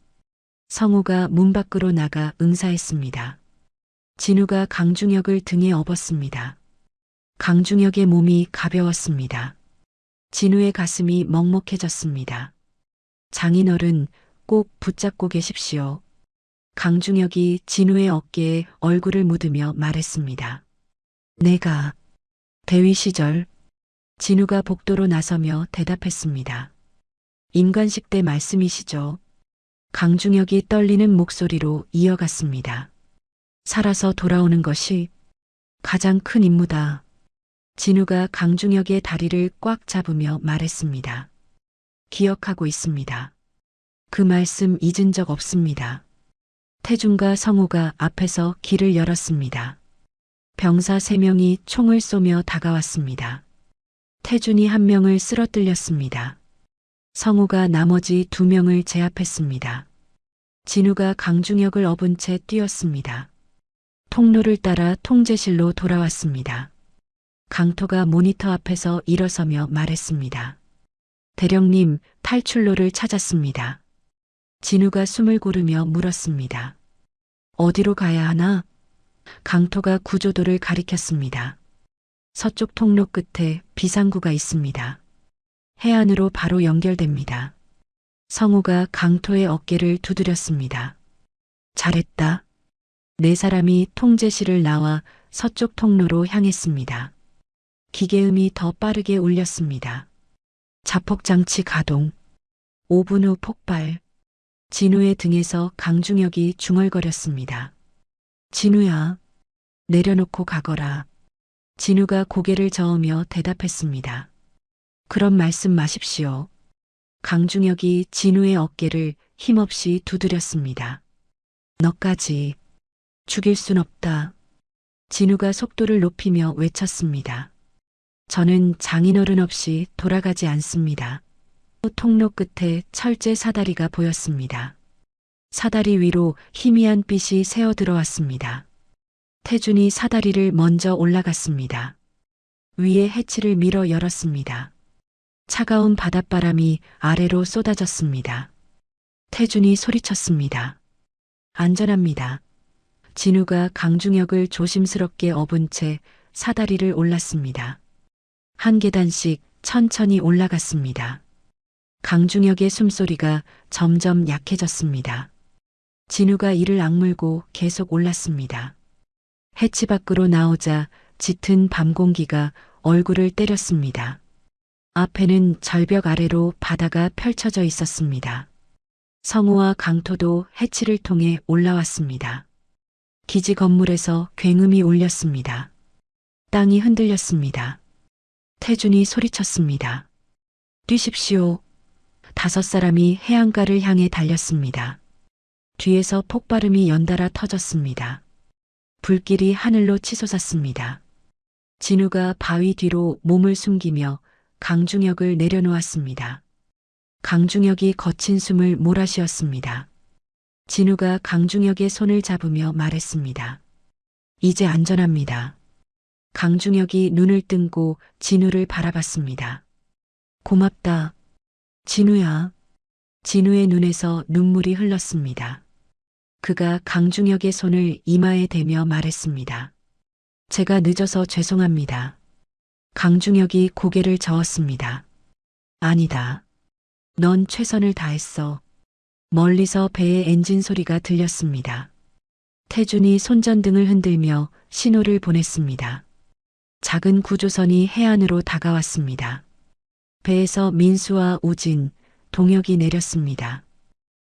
성우가 문 밖으로 나가 응사했습니다. 진우가 강중혁을 등에 업었습니다. 강중혁의 몸이 가벼웠습니다. 진우의 가슴이 먹먹해졌습니다. 장인어른, 꼭 붙잡고 계십시오. 강중혁이 진우의 어깨에 얼굴을 묻으며 말했습니다. 내가 대위 시절. 진우가 복도로 나서며 대답했습니다. 임관식 때 말씀이시죠? 강중혁이 떨리는 목소리로 이어갔습니다. 살아서 돌아오는 것이 가장 큰 임무다. 진우가 강중혁의 다리를 꽉 잡으며 말했습니다. 기억하고 있습니다. 그 말씀 잊은 적 없습니다. 태준과 성우가 앞에서 길을 열었습니다. 병사 3명이 총을 쏘며 다가왔습니다. 태준이 1명을 쓰러뜨렸습니다. 성우가 나머지 2명을 제압했습니다. 진우가 강중혁을 업은 채 뛰었습니다. 통로를 따라 통제실로 돌아왔습니다. 강토가 모니터 앞에서 일어서며 말했습니다. 대령님, 탈출로를 찾았습니다. 진우가 숨을 고르며 물었습니다. 어디로 가야 하나? 강토가 구조도를 가리켰습니다. 서쪽 통로 끝에 비상구가 있습니다. 해안으로 바로 연결됩니다. 성우가 강토의 어깨를 두드렸습니다. 잘했다. 4사람이 통제실을 나와 서쪽 통로로 향했습니다. 기계음이 더 빠르게 울렸습니다. 자폭장치 가동. 5분 후 폭발. 진우의 등에서 강중혁이 중얼거렸습니다. 진우야, 내려놓고 가거라. 진우가 고개를 저으며 대답했습니다. 그런 말씀 마십시오. 강중혁이 진우의 어깨를 힘없이 두드렸습니다. 너까지 죽일 순 없다. 진우가 속도를 높이며 외쳤습니다. 저는 장인어른 없이 돌아가지 않습니다. 통로 끝에 철제 사다리가 보였습니다. 사다리 위로 희미한 빛이 새어 들어왔습니다. 태준이 사다리를 먼저 올라갔습니다. 위에 해치를 밀어 열었습니다. 차가운 바닷바람이 아래로 쏟아졌습니다. 태준이 소리쳤습니다. 안전합니다. 진우가 강중혁을 조심스럽게 업은 채 사다리를 올랐습니다. 한 계단씩 천천히 올라갔습니다. 강중혁의 숨소리가 점점 약해졌습니다. 진우가 이를 악물고 계속 올랐습니다. 해치 밖으로 나오자 짙은 밤 공기가 얼굴을 때렸습니다. 앞에는 절벽 아래로 바다가 펼쳐져 있었습니다. 성우와 강토도 해치를 통해 올라왔습니다. 기지 건물에서 굉음이 울렸습니다. 땅이 흔들렸습니다. 태준이 소리쳤습니다. 뛰십시오. 5사람이 해안가를 향해 달렸습니다. 뒤에서 폭발음이 연달아 터졌습니다. 불길이 하늘로 치솟았습니다. 진우가 바위 뒤로 몸을 숨기며 강중혁을 내려놓았습니다. 강중혁이 거친 숨을 몰아쉬었습니다. 진우가 강중혁의 손을 잡으며 말했습니다. 이제 안전합니다. 강중혁이 눈을 뜬고 진우를 바라봤습니다. 고맙다. 진우야. 진우의 눈에서 눈물이 흘렀습니다. 그가 강중혁의 손을 이마에 대며 말했습니다. 제가 늦어서 죄송합니다. 강중혁이 고개를 저었습니다. 아니다. 넌 최선을 다했어. 멀리서 배의 엔진 소리가 들렸습니다. 태준이 손전등을 흔들며 신호를 보냈습니다. 작은 구조선이 해안으로 다가왔습니다. 배에서 민수와 우진, 동혁이 내렸습니다.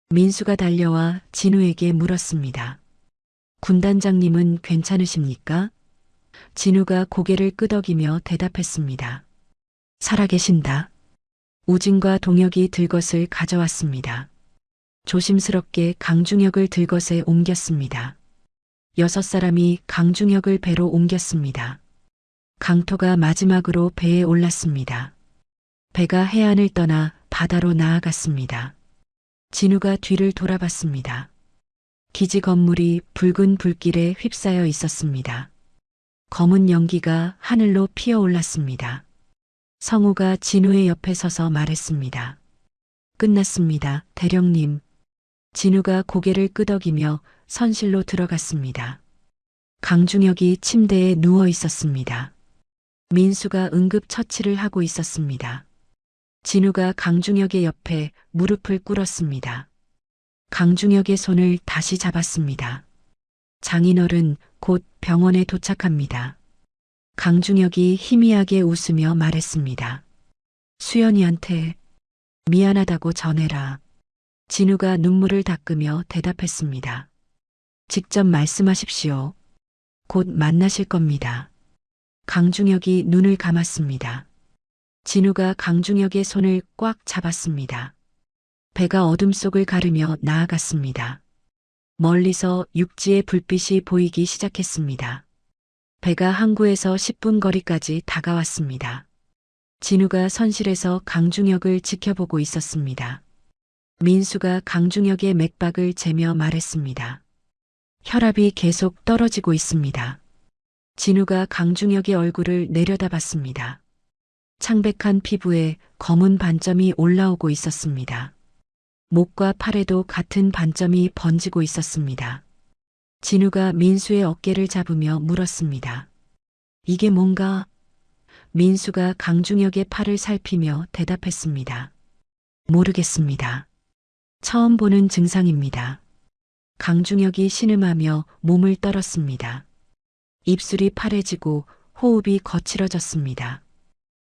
민수가 달려와 진우에게 물었습니다. 군단장님은 괜찮으십니까? 진우가 고개를 끄덕이며 대답했습니다. 살아계신다. 우진과 동혁이 들것을 가져왔습니다. 조심스럽게 강중혁을 들것에 옮겼습니다. 6사람이 강중혁을 배로 옮겼습니다. 강토가 마지막으로 배에 올랐습니다. 배가 해안을 떠나 바다로 나아갔습니다. 진우가 뒤를 돌아봤습니다. 기지 건물이 붉은 불길에 휩싸여 있었습니다. 검은 연기가 하늘로 피어올랐습니다. 성우가 진우의 옆에 서서 말했습니다. 끝났습니다, 대령님. 진우가 고개를 끄덕이며 선실로 들어갔습니다. 강중혁이 침대에 누워 있었습니다. 민수가 응급처치를 하고 있었습니다. 진우가 강중혁의 옆에 무릎을 꿇었습니다. 강중혁의 손을 다시 잡았습니다. 장인어른 곧 병원에 도착합니다. 강중혁이 희미하게 웃으며 말했습니다. 수연이한테 미안하다고 전해라. 진우가 눈물을 닦으며 대답했습니다. 직접 말씀하십시오. 곧 만나실 겁니다. 강중혁이 눈을 감았습니다. 진우가 강중혁의 손을 꽉 잡았습니다. 배가 어둠 속을 가르며 나아갔습니다. 멀리서 육지의 불빛이 보이기 시작했습니다. 배가 항구에서 10분 거리까지 다가왔습니다. 진우가 선실에서 강중혁을 지켜보고 있었습니다. 민수가 강중혁의 맥박을 재며 말했습니다. 혈압이 계속 떨어지고 있습니다. 진우가 강중혁의 얼굴을 내려다봤습니다. 창백한 피부에 검은 반점이 올라오고 있었습니다. 목과 팔에도 같은 반점이 번지고 있었습니다. 진우가 민수의 어깨를 잡으며 물었습니다. 이게 뭔가? 민수가 강중혁의 팔을 살피며 대답했습니다. 모르겠습니다. 처음 보는 증상입니다. 강중혁이 신음하며 몸을 떨었습니다. 입술이 파래지고 호흡이 거칠어졌습니다.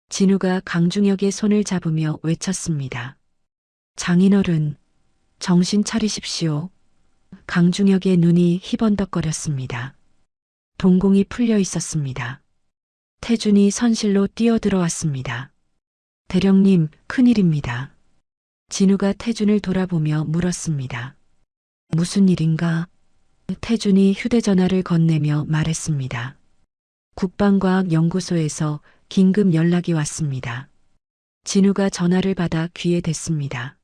진우가 강중혁의 손을 잡으며 외쳤습니다. 장인어른, 정신 차리십시오. 강중혁의 눈이 희번덕거렸습니다. 동공이 풀려 있었습니다. 태준이 선실로 뛰어들어왔습니다. 대령님, 큰일입니다. 진우가 태준을 돌아보며 물었습니다. 무슨 일인가? 태준이 휴대전화를 건네며 말했습니다. 국방과학연구소에서 긴급 연락이 왔습니다. 진우가 전화를 받아 귀에 댔습니다.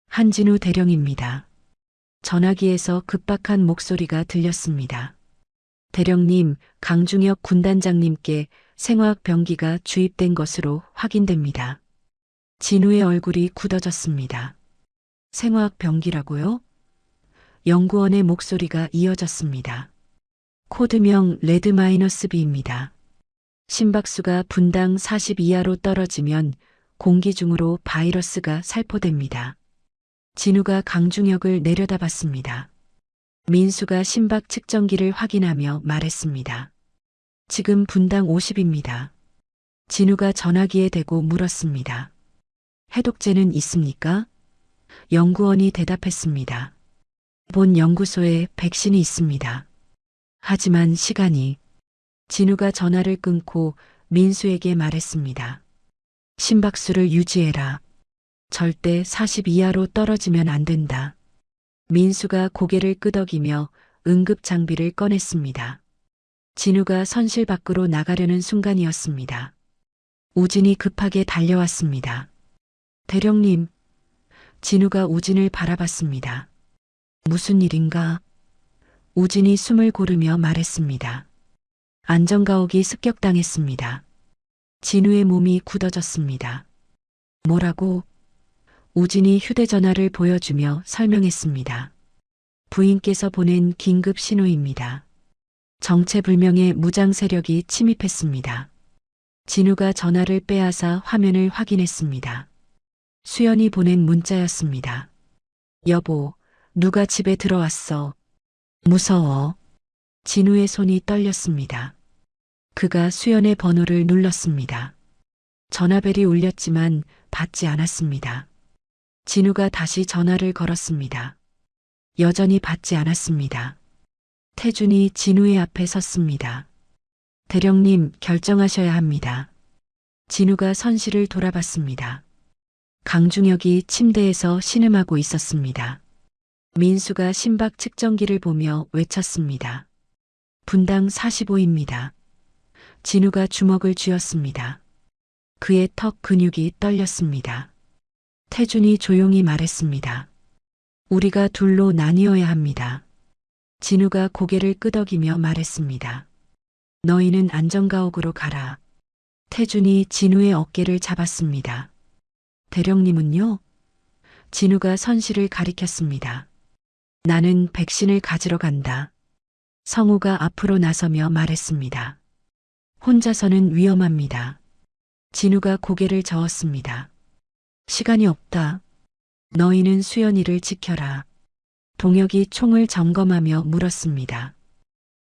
한진우 대령입니다. 전화기에서 급박한 목소리가 들렸습니다. 대령님, 강중혁 군단장님께 생화학 병기가 주입된 것으로 확인됩니다. 진우의 얼굴이 굳어졌습니다. 생화학 병기라고요? 연구원의 목소리가 이어졌습니다. 코드명 레드-B입니다. 심박수가 분당 40 이하로 떨어지면 공기 중으로 바이러스가 살포됩니다. 진우가 강중혁을 내려다봤습니다. 민수가 심박 측정기를 확인하며 말했습니다. 지금 분당 50입니다. 진우가 전화기에 대고 물었습니다. 해독제는 있습니까? 연구원이 대답했습니다. 본 연구소에 백신이 있습니다. 하지만 시간이. 진우가 전화를 끊고 민수에게 말했습니다. 심박수를 유지해라. 절대 40 이하로 떨어지면 안 된다. 민수가 고개를 끄덕이며 응급 장비를 꺼냈습니다. 진우가 선실 밖으로 나가려는 순간이었습니다. 우진이 급하게 달려왔습니다. 대령님, 진우가 우진을 바라봤습니다. 무슨 일인가? 우진이 숨을 고르며 말했습니다. 안전가옥이 습격당했습니다. 진우의 몸이 굳어졌습니다. 뭐라고? 우진이 휴대전화를 보여주며 설명했습니다. 부인께서 보낸 긴급 신호입니다. 정체불명의 무장 세력이 침입했습니다. 진우가 전화를 빼앗아 화면을 확인했습니다. 수연이 보낸 문자였습니다. 여보, 누가 집에 들어왔어. 무서워. 진우의 손이 떨렸습니다. 그가 수연의 번호를 눌렀습니다. 전화벨이 울렸지만 받지 않았습니다. 진우가 다시 전화를 걸었습니다. 여전히 받지 않았습니다. 태준이 진우의 앞에 섰습니다. 대령님, 결정하셔야 합니다. 진우가 선실을 돌아봤습니다. 강중혁이 침대에서 신음하고 있었습니다. 민수가 심박 측정기를 보며 외쳤습니다. 분당 45입니다. 진우가 주먹을 쥐었습니다. 그의 턱 근육이 떨렸습니다. 태준이 조용히 말했습니다. 우리가 둘로 나뉘어야 합니다. 진우가 고개를 끄덕이며 말했습니다. 너희는 안전가옥으로 가라. 태준이 진우의 어깨를 잡았습니다. 대령님은요? 진우가 선실을 가리켰습니다. 나는 백신을 가지러 간다. 성우가 앞으로 나서며 말했습니다. 혼자서는 위험합니다. 진우가 고개를 저었습니다. 시간이 없다. 너희는 수연이를 지켜라. 동혁이 총을 점검하며 물었습니다.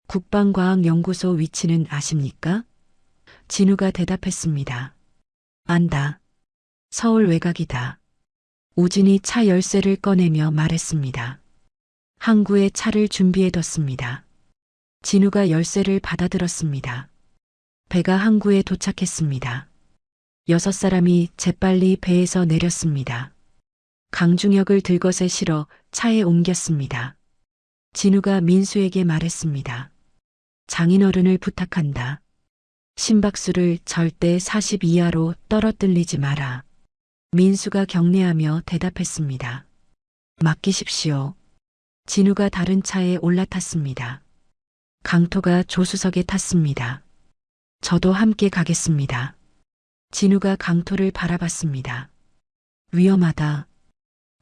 국방과학연구소 위치는 아십니까? 진우가 대답했습니다. 안다. 서울 외곽이다. 우진이 차 열쇠를 꺼내며 말했습니다. 항구에 차를 준비해뒀습니다. 진우가 열쇠를 받아들었습니다. 배가 항구에 도착했습니다. 6사람이 재빨리 배에서 내렸습니다. 강중혁을 들것에 실어 차에 옮겼습니다. 진우가 민수에게 말했습니다. 장인어른을 부탁한다. 심박수를 절대 40 이하로 떨어뜨리지 마라. 민수가 경례하며 대답했습니다. 맡기십시오. 진우가 다른 차에 올라탔습니다. 강토가 조수석에 탔습니다. 저도 함께 가겠습니다. 진우가 강토를 바라봤습니다. 위험하다.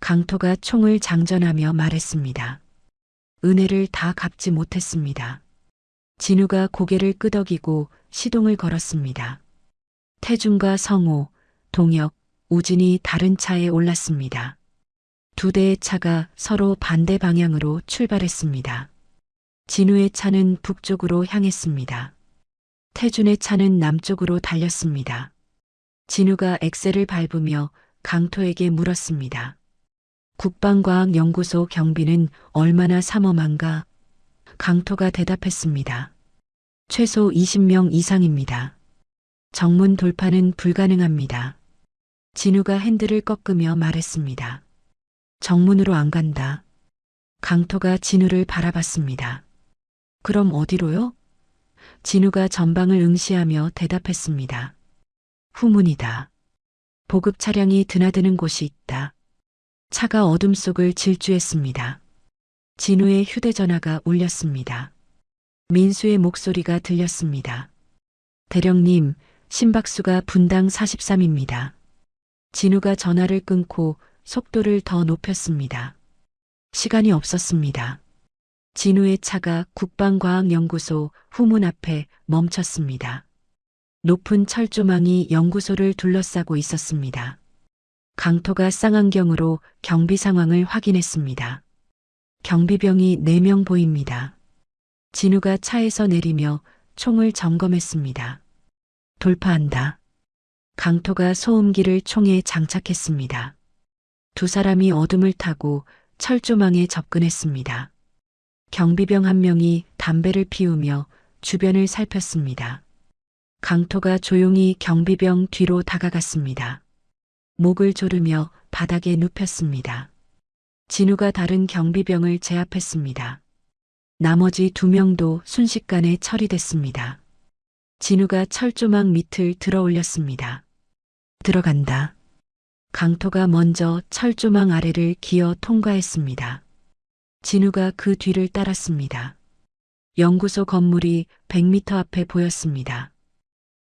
강토가 총을 장전하며 말했습니다. 은혜를 다 갚지 못했습니다. 진우가 고개를 끄덕이고 시동을 걸었습니다. 태준과 성호, 동혁, 우진이 다른 차에 올랐습니다. 2대의 차가 서로 반대 방향으로 출발했습니다. 진우의 차는 북쪽으로 향했습니다. 태준의 차는 남쪽으로 달렸습니다. 진우가 엑셀을 밟으며 강토에게 물었습니다. 국방과학연구소 경비는 얼마나 삼엄한가? 강토가 대답했습니다. 최소 20명 이상입니다. 정문 돌파는 불가능합니다. 진우가 핸들을 꺾으며 말했습니다. 정문으로 안 간다. 강토가 진우를 바라봤습니다. 그럼 어디로요? 진우가 전방을 응시하며 대답했습니다. 후문이다. 보급 차량이 드나드는 곳이 있다. 차가 어둠 속을 질주했습니다. 진우의 휴대전화가 울렸습니다. 민수의 목소리가 들렸습니다. 대령님, 심박수가 분당 43입니다. 진우가 전화를 끊고 속도를 더 높였습니다. 시간이 없었습니다. 진우의 차가 국방과학연구소 후문 앞에 멈췄습니다. 높은 철조망이 연구소를 둘러싸고 있었습니다. 강토가 쌍안경으로 경비 상황을 확인했습니다. 경비병이 4명 보입니다. 진우가 차에서 내리며 총을 점검했습니다. 돌파한다. 강토가 소음기를 총에 장착했습니다. 2사람이 어둠을 타고 철조망에 접근했습니다. 경비병 1명이 담배를 피우며 주변을 살폈습니다. 강토가 조용히 경비병 뒤로 다가갔습니다. 목을 조르며 바닥에 눕혔습니다. 진우가 다른 경비병을 제압했습니다. 나머지 2명도 순식간에 처리됐습니다. 진우가 철조망 밑을 들어 올렸습니다. 들어간다. 강토가 먼저 철조망 아래를 기어 통과했습니다. 진우가 그 뒤를 따랐습니다. 연구소 건물이 100m 앞에 보였습니다.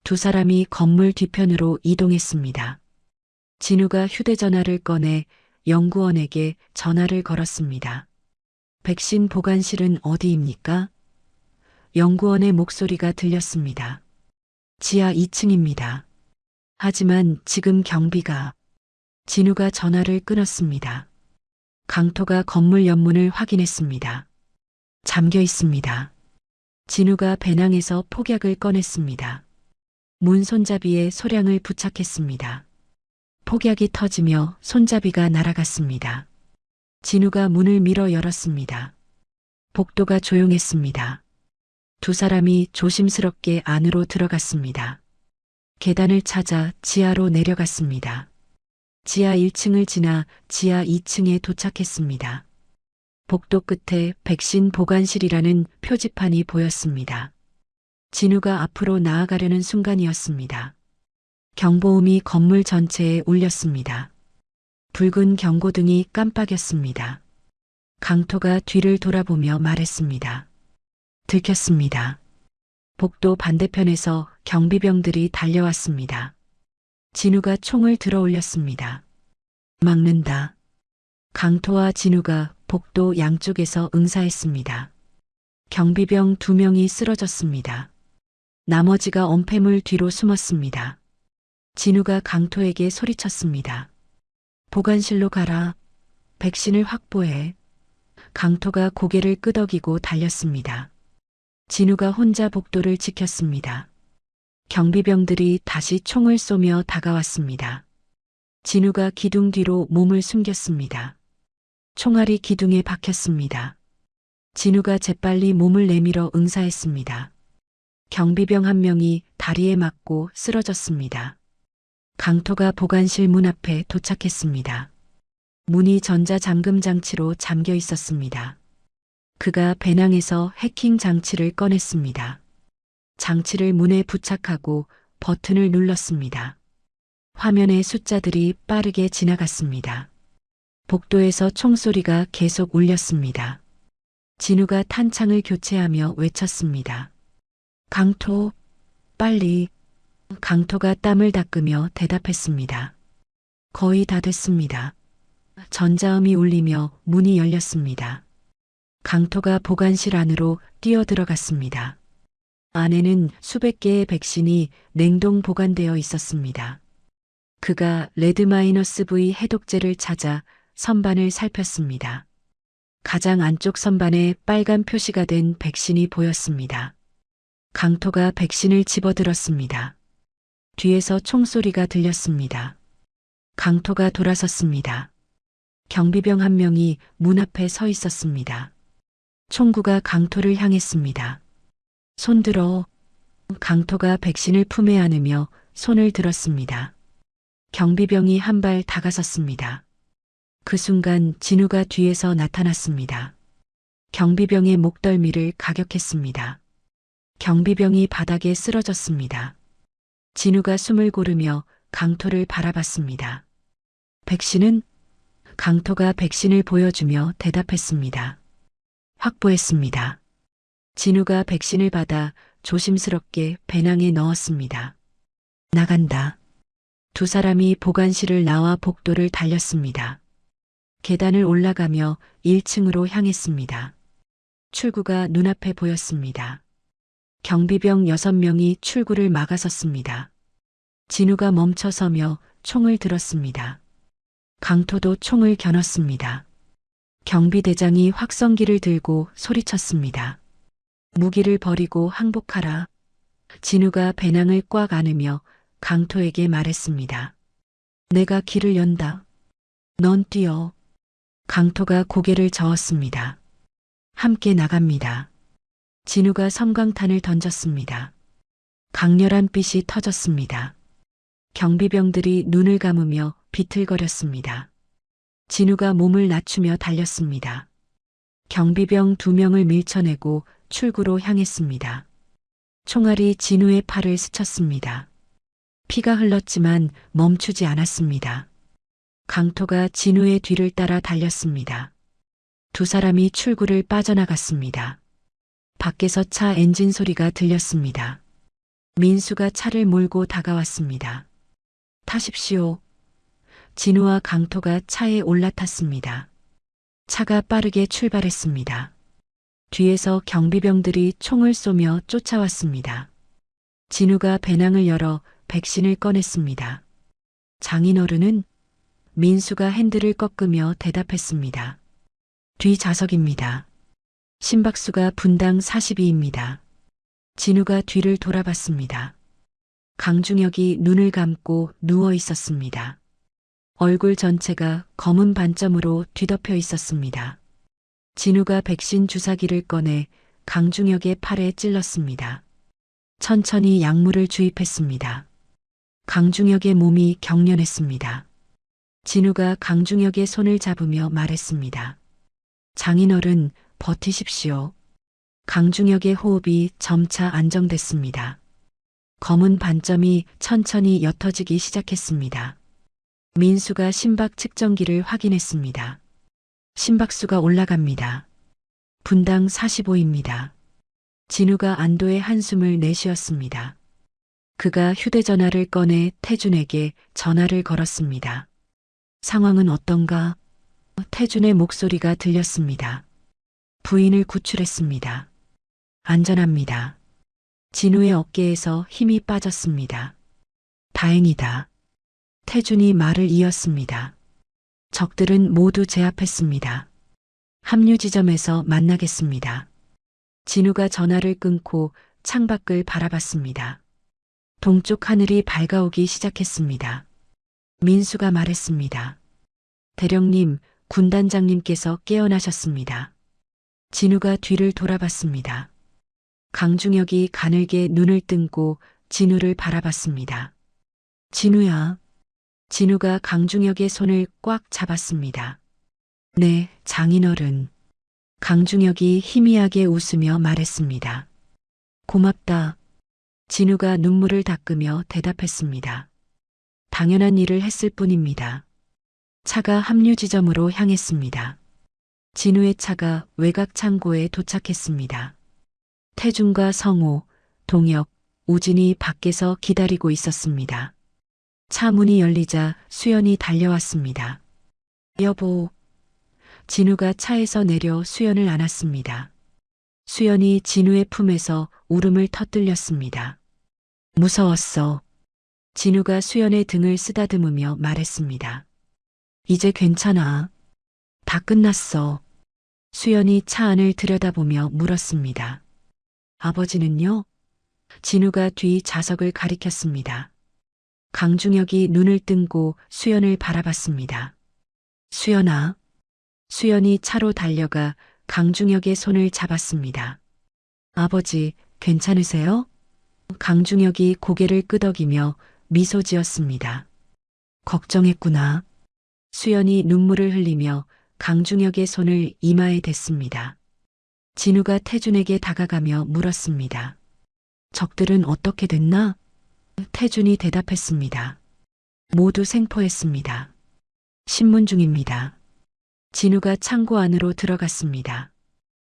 2 사람이 건물 뒤편으로 이동했습니다. 진우가 휴대전화를 꺼내 연구원에게 전화를 걸었습니다. 백신 보관실은 어디입니까? 연구원의 목소리가 들렸습니다. 지하 2층입니다. 하지만 지금 경비가... 진우가 전화를 끊었습니다. 강토가 건물 옆문을 확인했습니다. 잠겨 있습니다. 진우가 배낭에서 폭약을 꺼냈습니다. 문 손잡이에 소량을 부착했습니다. 폭약이 터지며 손잡이가 날아갔습니다. 진우가 문을 밀어 열었습니다. 복도가 조용했습니다. 2 사람이 조심스럽게 안으로 들어갔습니다. 계단을 찾아 지하로 내려갔습니다. 지하 1층을 지나 지하 2층에 도착했습니다. 복도 끝에 백신 보관실이라는 표지판이 보였습니다. 진우가 앞으로 나아가려는 순간이었습니다. 경보음이 건물 전체에 울렸습니다. 붉은 경고등이 깜빡였습니다. 강토가 뒤를 돌아보며 말했습니다. 들켰습니다. 복도 반대편에서 경비병들이 달려왔습니다. 진우가 총을 들어 올렸습니다. 막는다. 강토와 진우가 복도 양쪽에서 응사했습니다. 경비병 2명이 쓰러졌습니다. 나머지가 엄폐물 뒤로 숨었습니다. 진우가 강토에게 소리쳤습니다. 보관실로 가라. 백신을 확보해. 강토가 고개를 끄덕이고 달렸습니다. 진우가 혼자 복도를 지켰습니다. 경비병들이 다시 총을 쏘며 다가왔습니다. 진우가 기둥 뒤로 몸을 숨겼습니다. 총알이 기둥에 박혔습니다. 진우가 재빨리 몸을 내밀어 응사했습니다. 경비병 1명이 다리에 맞고 쓰러졌습니다. 강토가 보관실 문 앞에 도착했습니다. 문이 전자잠금 장치로 잠겨 있었습니다. 그가 배낭에서 해킹 장치를 꺼냈습니다. 장치를 문에 부착하고 버튼을 눌렀습니다. 화면에 숫자들이 빠르게 지나갔습니다. 복도에서 총소리가 계속 울렸습니다. 진우가 탄창을 교체하며 외쳤습니다. 강토, 빨리. 강토가 땀을 닦으며 대답했습니다. 거의 다 됐습니다. 전자음이 울리며 문이 열렸습니다. 강토가 보관실 안으로 뛰어들어갔습니다. 안에는 수백 개의 백신이 냉동 보관되어 있었습니다. 그가 레드-V 해독제를 찾아 선반을 살폈습니다. 가장 안쪽 선반에 빨간 표시가 된 백신이 보였습니다. 강토가 백신을 집어들었습니다. 뒤에서 총소리가 들렸습니다. 강토가 돌아섰습니다. 경비병 1명이 문 앞에 서 있었습니다. 총구가 강토를 향했습니다. 손 들어. 강토가 백신을 품에 안으며 손을 들었습니다. 경비병이 한 발 다가섰습니다. 그 순간 진우가 뒤에서 나타났습니다. 경비병의 목덜미를 가격했습니다. 경비병이 바닥에 쓰러졌습니다. 진우가 숨을 고르며 강토를 바라봤습니다. 백신은? 강토가 백신을 보여주며 대답했습니다. 확보했습니다. 진우가 백신을 받아 조심스럽게 배낭에 넣었습니다. 나간다. 2 사람이 보관실을 나와 복도를 달렸습니다. 계단을 올라가며 1층으로 향했습니다. 출구가 눈앞에 보였습니다. 경비병 6명이 출구를 막아섰습니다. 진우가 멈춰서며 총을 들었습니다. 강토도 총을 겨눴습니다. 경비대장이 확성기를 들고 소리쳤습니다. 무기를 버리고 항복하라. 진우가 배낭을 꽉 안으며 강토에게 말했습니다. 내가 길을 연다. 넌 뛰어. 강토가 고개를 저었습니다. 함께 나갑니다. 진우가 섬광탄을 던졌습니다. 강렬한 빛이 터졌습니다. 경비병들이 눈을 감으며 비틀거렸습니다. 진우가 몸을 낮추며 달렸습니다. 경비병 2명을 밀쳐내고 출구로 향했습니다. 총알이 진우의 팔을 스쳤습니다. 피가 흘렀지만 멈추지 않았습니다. 강토가 진우의 뒤를 따라 달렸습니다. 두 사람이 출구를 빠져나갔습니다. 밖에서 차 엔진 소리가 들렸습니다. 민수가 차를 몰고 다가왔습니다. 타십시오. 진우와 강토가 차에 올라탔습니다. 차가 빠르게 출발했습니다. 뒤에서 경비병들이 총을 쏘며 쫓아왔습니다. 진우가 배낭을 열어 백신을 꺼냈습니다. 장인어른은? 민수가 핸들을 꺾으며 대답했습니다. 뒷좌석입니다. 심박수가 분당 42입니다. 진우가 뒤를 돌아봤습니다. 강중혁이 눈을 감고 누워 있었습니다. 얼굴 전체가 검은 반점으로 뒤덮여 있었습니다. 진우가 백신 주사기를 꺼내 강중혁의 팔에 찔렀습니다. 천천히 약물을 주입했습니다. 강중혁의 몸이 경련했습니다. 진우가 강중혁의 손을 잡으며 말했습니다. 장인어른, 버티십시오. 강중혁의 호흡이 점차 안정됐습니다. 검은 반점이 천천히 옅어지기 시작했습니다. 민수가 심박 측정기를 확인했습니다. 심박수가 올라갑니다. 분당 45입니다. 진우가 안도의 한숨을 내쉬었습니다. 그가 휴대전화를 꺼내 태준에게 전화를 걸었습니다. 상황은 어떤가? 태준의 목소리가 들렸습니다. 부인을 구출했습니다. 안전합니다. 진우의 어깨에서 힘이 빠졌습니다. 다행이다. 태준이 말을 이었습니다. 적들은 모두 제압했습니다. 합류 지점에서 만나겠습니다. 진우가 전화를 끊고 창밖을 바라봤습니다. 동쪽 하늘이 밝아오기 시작했습니다. 민수가 말했습니다. 대령님, 군단장님께서 깨어나셨습니다. 진우가 뒤를 돌아봤습니다. 강중혁이 가늘게 눈을 뜬고 진우를 바라봤습니다. 진우야. 진우가 강중혁의 손을 꽉 잡았습니다. 네, 장인어른. 강중혁이 희미하게 웃으며 말했습니다. 고맙다. 진우가 눈물을 닦으며 대답했습니다. 당연한 일을 했을 뿐입니다. 차가 합류 지점으로 향했습니다. 진우의 차가 외곽 창고에 도착했습니다. 태준과 성호, 동혁, 우진이 밖에서 기다리고 있었습니다. 차 문이 열리자 수연이 달려왔습니다. 여보. 진우가 차에서 내려 수연을 안았습니다. 수연이 진우의 품에서 울음을 터뜨렸습니다. 무서웠어. 진우가 수연의 등을 쓰다듬으며 말했습니다. 이제 괜찮아. 다 끝났어. 수연이 차 안을 들여다보며 물었습니다. 아버지는요? 진우가 뒤 좌석을 가리켰습니다. 강중혁이 눈을 뜬고 수연을 바라봤습니다. 수연아. 수연이 차로 달려가 강중혁의 손을 잡았습니다. 아버지, 괜찮으세요? 강중혁이 고개를 끄덕이며 미소 지었습니다. 걱정했구나. 수연이 눈물을 흘리며 강중혁의 손을 이마에 댔습니다. 진우가 태준에게 다가가며 물었습니다. 적들은 어떻게 됐나? 태준이 대답했습니다. 모두 생포했습니다. 신문 중입니다. 진우가 창고 안으로 들어갔습니다.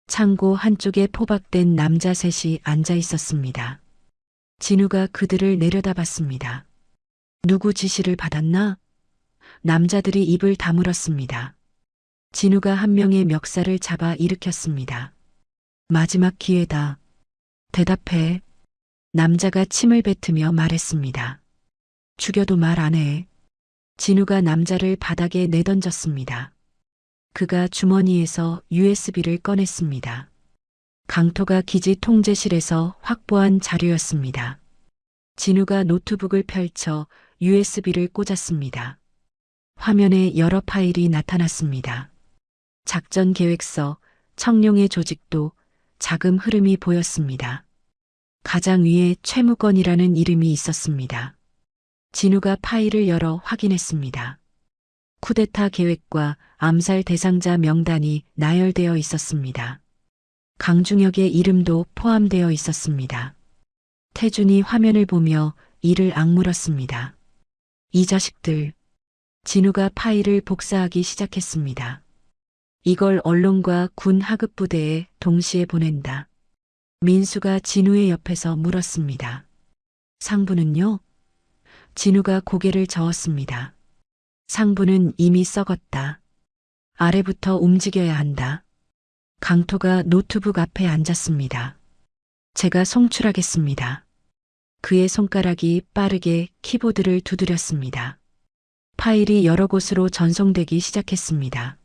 창고 한쪽에 포박된 남자 셋이 앉아 있었습니다. 진우가 그들을 내려다봤습니다. 누구 지시를 받았나? 남자들이 입을 다물었습니다. 진우가 한 명의 멱살을 잡아 일으켰습니다. 마지막 기회다. 대답해. 남자가 침을 뱉으며 말했습니다. 죽여도 말 안 해. 진우가 남자를 바닥에 내던졌습니다. 그가 주머니에서 USB를 꺼냈습니다. 강토가 기지 통제실에서 확보한 자료였습니다. 진우가 노트북을 펼쳐 USB를 꽂았습니다. 화면에 여러 파일이 나타났습니다. 작전 계획서, 청룡의 조직도, 자금 흐름이 보였습니다. 가장 위에 최무건이라는 이름이 있었습니다. 진우가 파일을 열어 확인했습니다. 쿠데타 계획과 암살 대상자 명단이 나열되어 있었습니다. 강중혁의 이름도 포함되어 있었습니다. 태준이 화면을 보며 이를 악물었습니다. 이 자식들. 진우가 파일을 복사하기 시작했습니다. 이걸 언론과 군 하급부대에 동시에 보낸다. 민수가 진우의 옆에서 물었습니다. 상부는요? 진우가 고개를 저었습니다. 상부는 이미 썩었다. 아래부터 움직여야 한다. 강토가 노트북 앞에 앉았습니다. 제가 송출하겠습니다. 그의 손가락이 빠르게 키보드를 두드렸습니다. 파일이 여러 곳으로 전송되기 시작했습니다.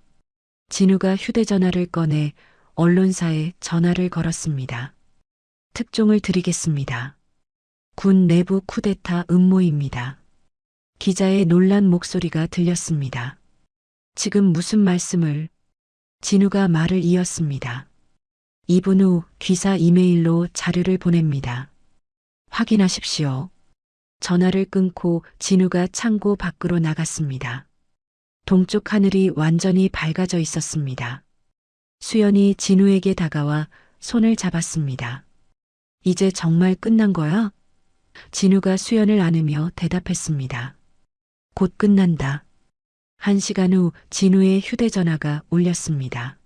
진우가 휴대전화를 꺼내 언론사에 전화를 걸었습니다. 특종을 드리겠습니다. 군 내부 쿠데타 음모입니다. 기자의 놀란 목소리가 들렸습니다. 지금 무슨 말씀을? 진우가 말을 이었습니다. 2분 후 귀사 이메일로 자료를 보냅니다. 확인하십시오. 전화를 끊고 진우가 창고 밖으로 나갔습니다. 동쪽 하늘이 완전히 밝아져 있었습니다. 수연이 진우에게 다가와 손을 잡았습니다. 이제 정말 끝난 거야? 진우가 수연을 안으며 대답했습니다. 곧 끝난다. 1시간 후 진우의 휴대전화가 울렸습니다.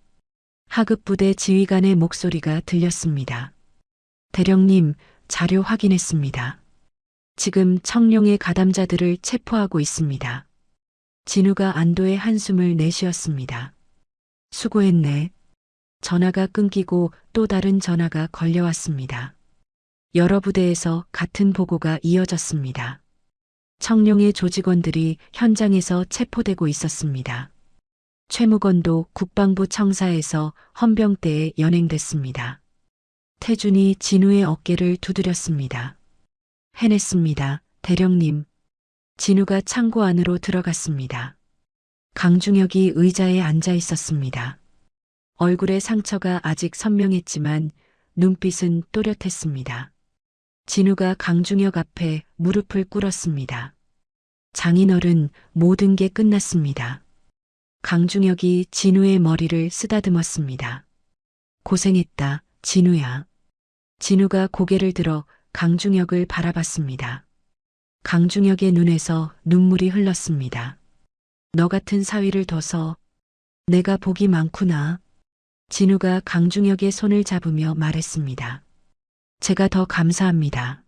하급부대 지휘관의 목소리가 들렸습니다. 대령님, 자료 확인했습니다. 지금 청룡의 가담자들을 체포하고 있습니다. 진우가 안도의 한숨을 내쉬었습니다. 수고했네. 전화가 끊기고 또 다른 전화가 걸려왔습니다. 여러 부대에서 같은 보고가 이어졌습니다. 청룡의 조직원들이 현장에서 체포되고 있었습니다. 최무건도 국방부 청사에서 헌병대에 연행됐습니다. 태준이 진우의 어깨를 두드렸습니다. 해냈습니다, 대령님. 진우가 창고 안으로 들어갔습니다. 강중혁이 의자에 앉아 있었습니다. 얼굴의 상처가 아직 선명했지만 눈빛은 또렷했습니다. 진우가 강중혁 앞에 무릎을 꿇었습니다. 장인어른, 모든 게 끝났습니다. 강중혁이 진우의 머리를 쓰다듬었습니다. 고생했다, 진우야. 진우가 고개를 들어 강중혁을 바라봤습니다. 강중혁의 눈에서 눈물이 흘렀습니다. 너 같은 사위를 둬서 내가 복이 많구나. 진우가 강중혁의 손을 잡으며 말했습니다. 제가 더 감사합니다.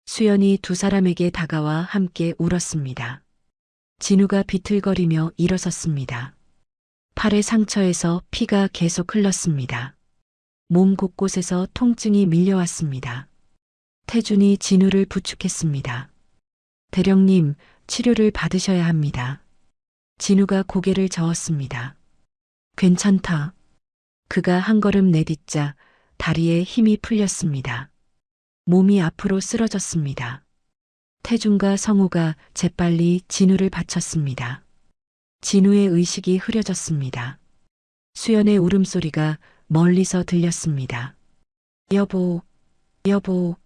수연이 두 사람에게 다가와 함께 울었습니다. 진우가 비틀거리며 일어섰습니다. 팔의 상처에서 피가 계속 흘렀습니다. 몸 곳곳에서 통증이 밀려왔습니다. 태준이 진우를 부축했습니다. 대령님, 치료를 받으셔야 합니다. 진우가 고개를 저었습니다. 괜찮다. 그가 한 걸음 내딛자 다리에 힘이 풀렸습니다. 몸이 앞으로 쓰러졌습니다. 태준과 성우가 재빨리 진우를 받쳤습니다. 진우의 의식이 흐려졌습니다. 수연의 울음소리가 멀리서 들렸습니다. 여보, 여보.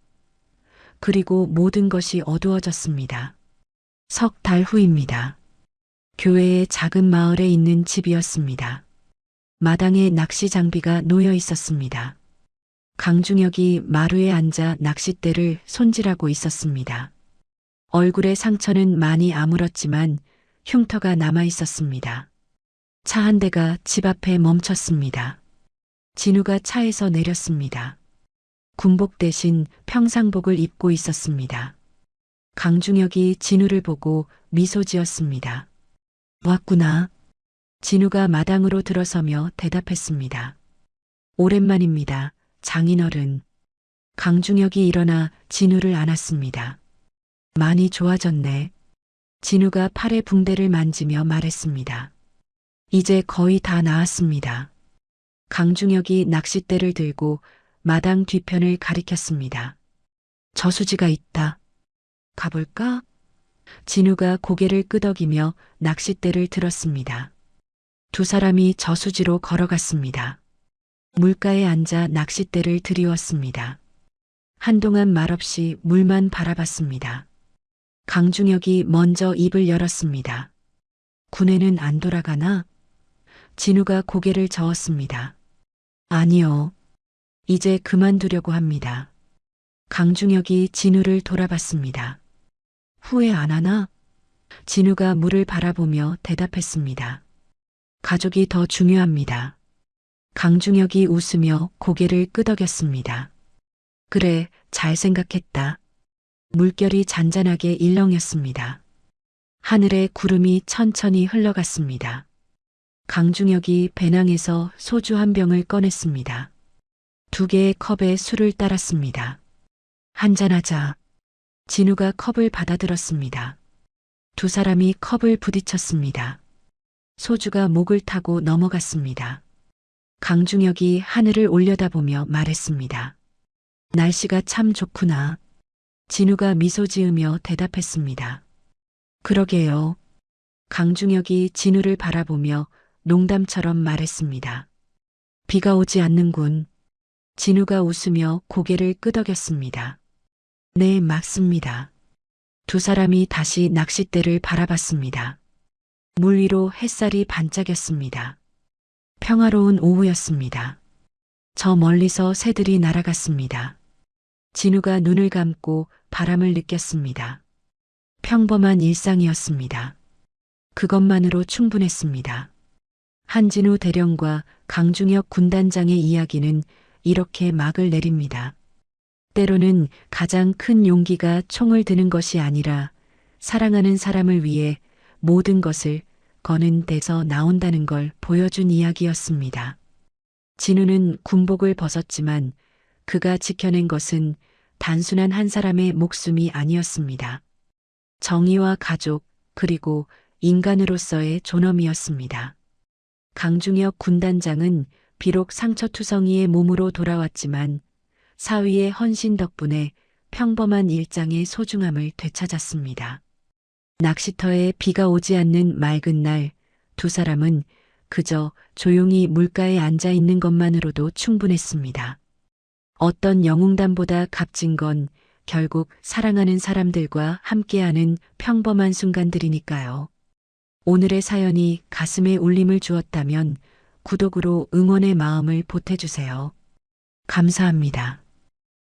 그리고 모든 것이 어두워졌습니다. 석 달 후입니다. 교회의 작은 마을에 있는 집이었습니다. 마당에 낚시 장비가 놓여 있었습니다. 강중혁이 마루에 앉아 낚싯대를 손질하고 있었습니다. 얼굴의 상처는 많이 아물었지만 흉터가 남아 있었습니다. 차 한 대가 집 앞에 멈췄습니다. 진우가 차에서 내렸습니다. 군복 대신 평상복을 입고 있었습니다. 강중혁이 진우를 보고 미소 지었습니다. 왔구나. 진우가 마당으로 들어서며 대답했습니다. 오랜만입니다, 장인어른. 강중혁이 일어나 진우를 안았습니다. 많이 좋아졌네. 진우가 팔의 붕대를 만지며 말했습니다. 이제 거의 다 나았습니다. 강중혁이 낚싯대를 들고 마당 뒤편을 가리켰습니다. 저수지가 있다. 가볼까? 진우가 고개를 끄덕이며 낚싯대를 들었습니다. 두 사람이 저수지로 걸어갔습니다. 물가에 앉아 낚싯대를 들이웠습니다. 한동안 말없이 물만 바라봤습니다. 강중혁이 먼저 입을 열었습니다. 군에는 안 돌아가나? 진우가 고개를 저었습니다. 아니요. 이제 그만두려고 합니다. 강중혁이 진우를 돌아봤습니다. 후회 안 하나? 진우가 물을 바라보며 대답했습니다. 가족이 더 중요합니다. 강중혁이 웃으며 고개를 끄덕였습니다. 그래, 잘 생각했다. 물결이 잔잔하게 일렁였습니다. 하늘에 구름이 천천히 흘러갔습니다. 강중혁이 배낭에서 소주 한 병을 꺼냈습니다. 2개의 컵에 술을 따랐습니다. 한잔하자. 진우가 컵을 받아들었습니다. 2 사람이 컵을 부딪혔습니다. 소주가 목을 타고 넘어갔습니다. 강중혁이 하늘을 올려다보며 말했습니다. 날씨가 참 좋구나. 진우가 미소 지으며 대답했습니다. 그러게요. 강중혁이 진우를 바라보며 농담처럼 말했습니다. 비가 오지 않는군. 진우가 웃으며 고개를 끄덕였습니다. 네, 맞습니다. 2 사람이 다시 낚싯대를 바라봤습니다. 물 위로 햇살이 반짝였습니다. 평화로운 오후였습니다. 저 멀리서 새들이 날아갔습니다. 진우가 눈을 감고 바람을 느꼈습니다. 평범한 일상이었습니다. 그것만으로 충분했습니다. 한진우 대령과 강중혁 군단장의 이야기는 이렇게 막을 내립니다. 때로는 가장 큰 용기가 총을 드는 것이 아니라 사랑하는 사람을 위해 모든 것을 거는 데서 나온다는 걸 보여준 이야기였습니다. 진우는 군복을 벗었지만 그가 지켜낸 것은 단순한 한 사람의 목숨이 아니었습니다. 정의와 가족, 그리고 인간으로서의 존엄이었습니다. 강중혁 군단장은 비록 상처투성이의 몸으로 돌아왔지만 사위의 헌신 덕분에 평범한 일상의 소중함을 되찾았습니다. 낚시터에 비가 오지 않는 맑은 날, 2 사람은 그저 조용히 물가에 앉아 있는 것만으로도 충분했습니다. 어떤 영웅담보다 값진 건 결국 사랑하는 사람들과 함께하는 평범한 순간들이니까요. 오늘의 사연이 가슴에 울림을 주었다면 구독으로 응원의 마음을 보태주세요. 감사합니다.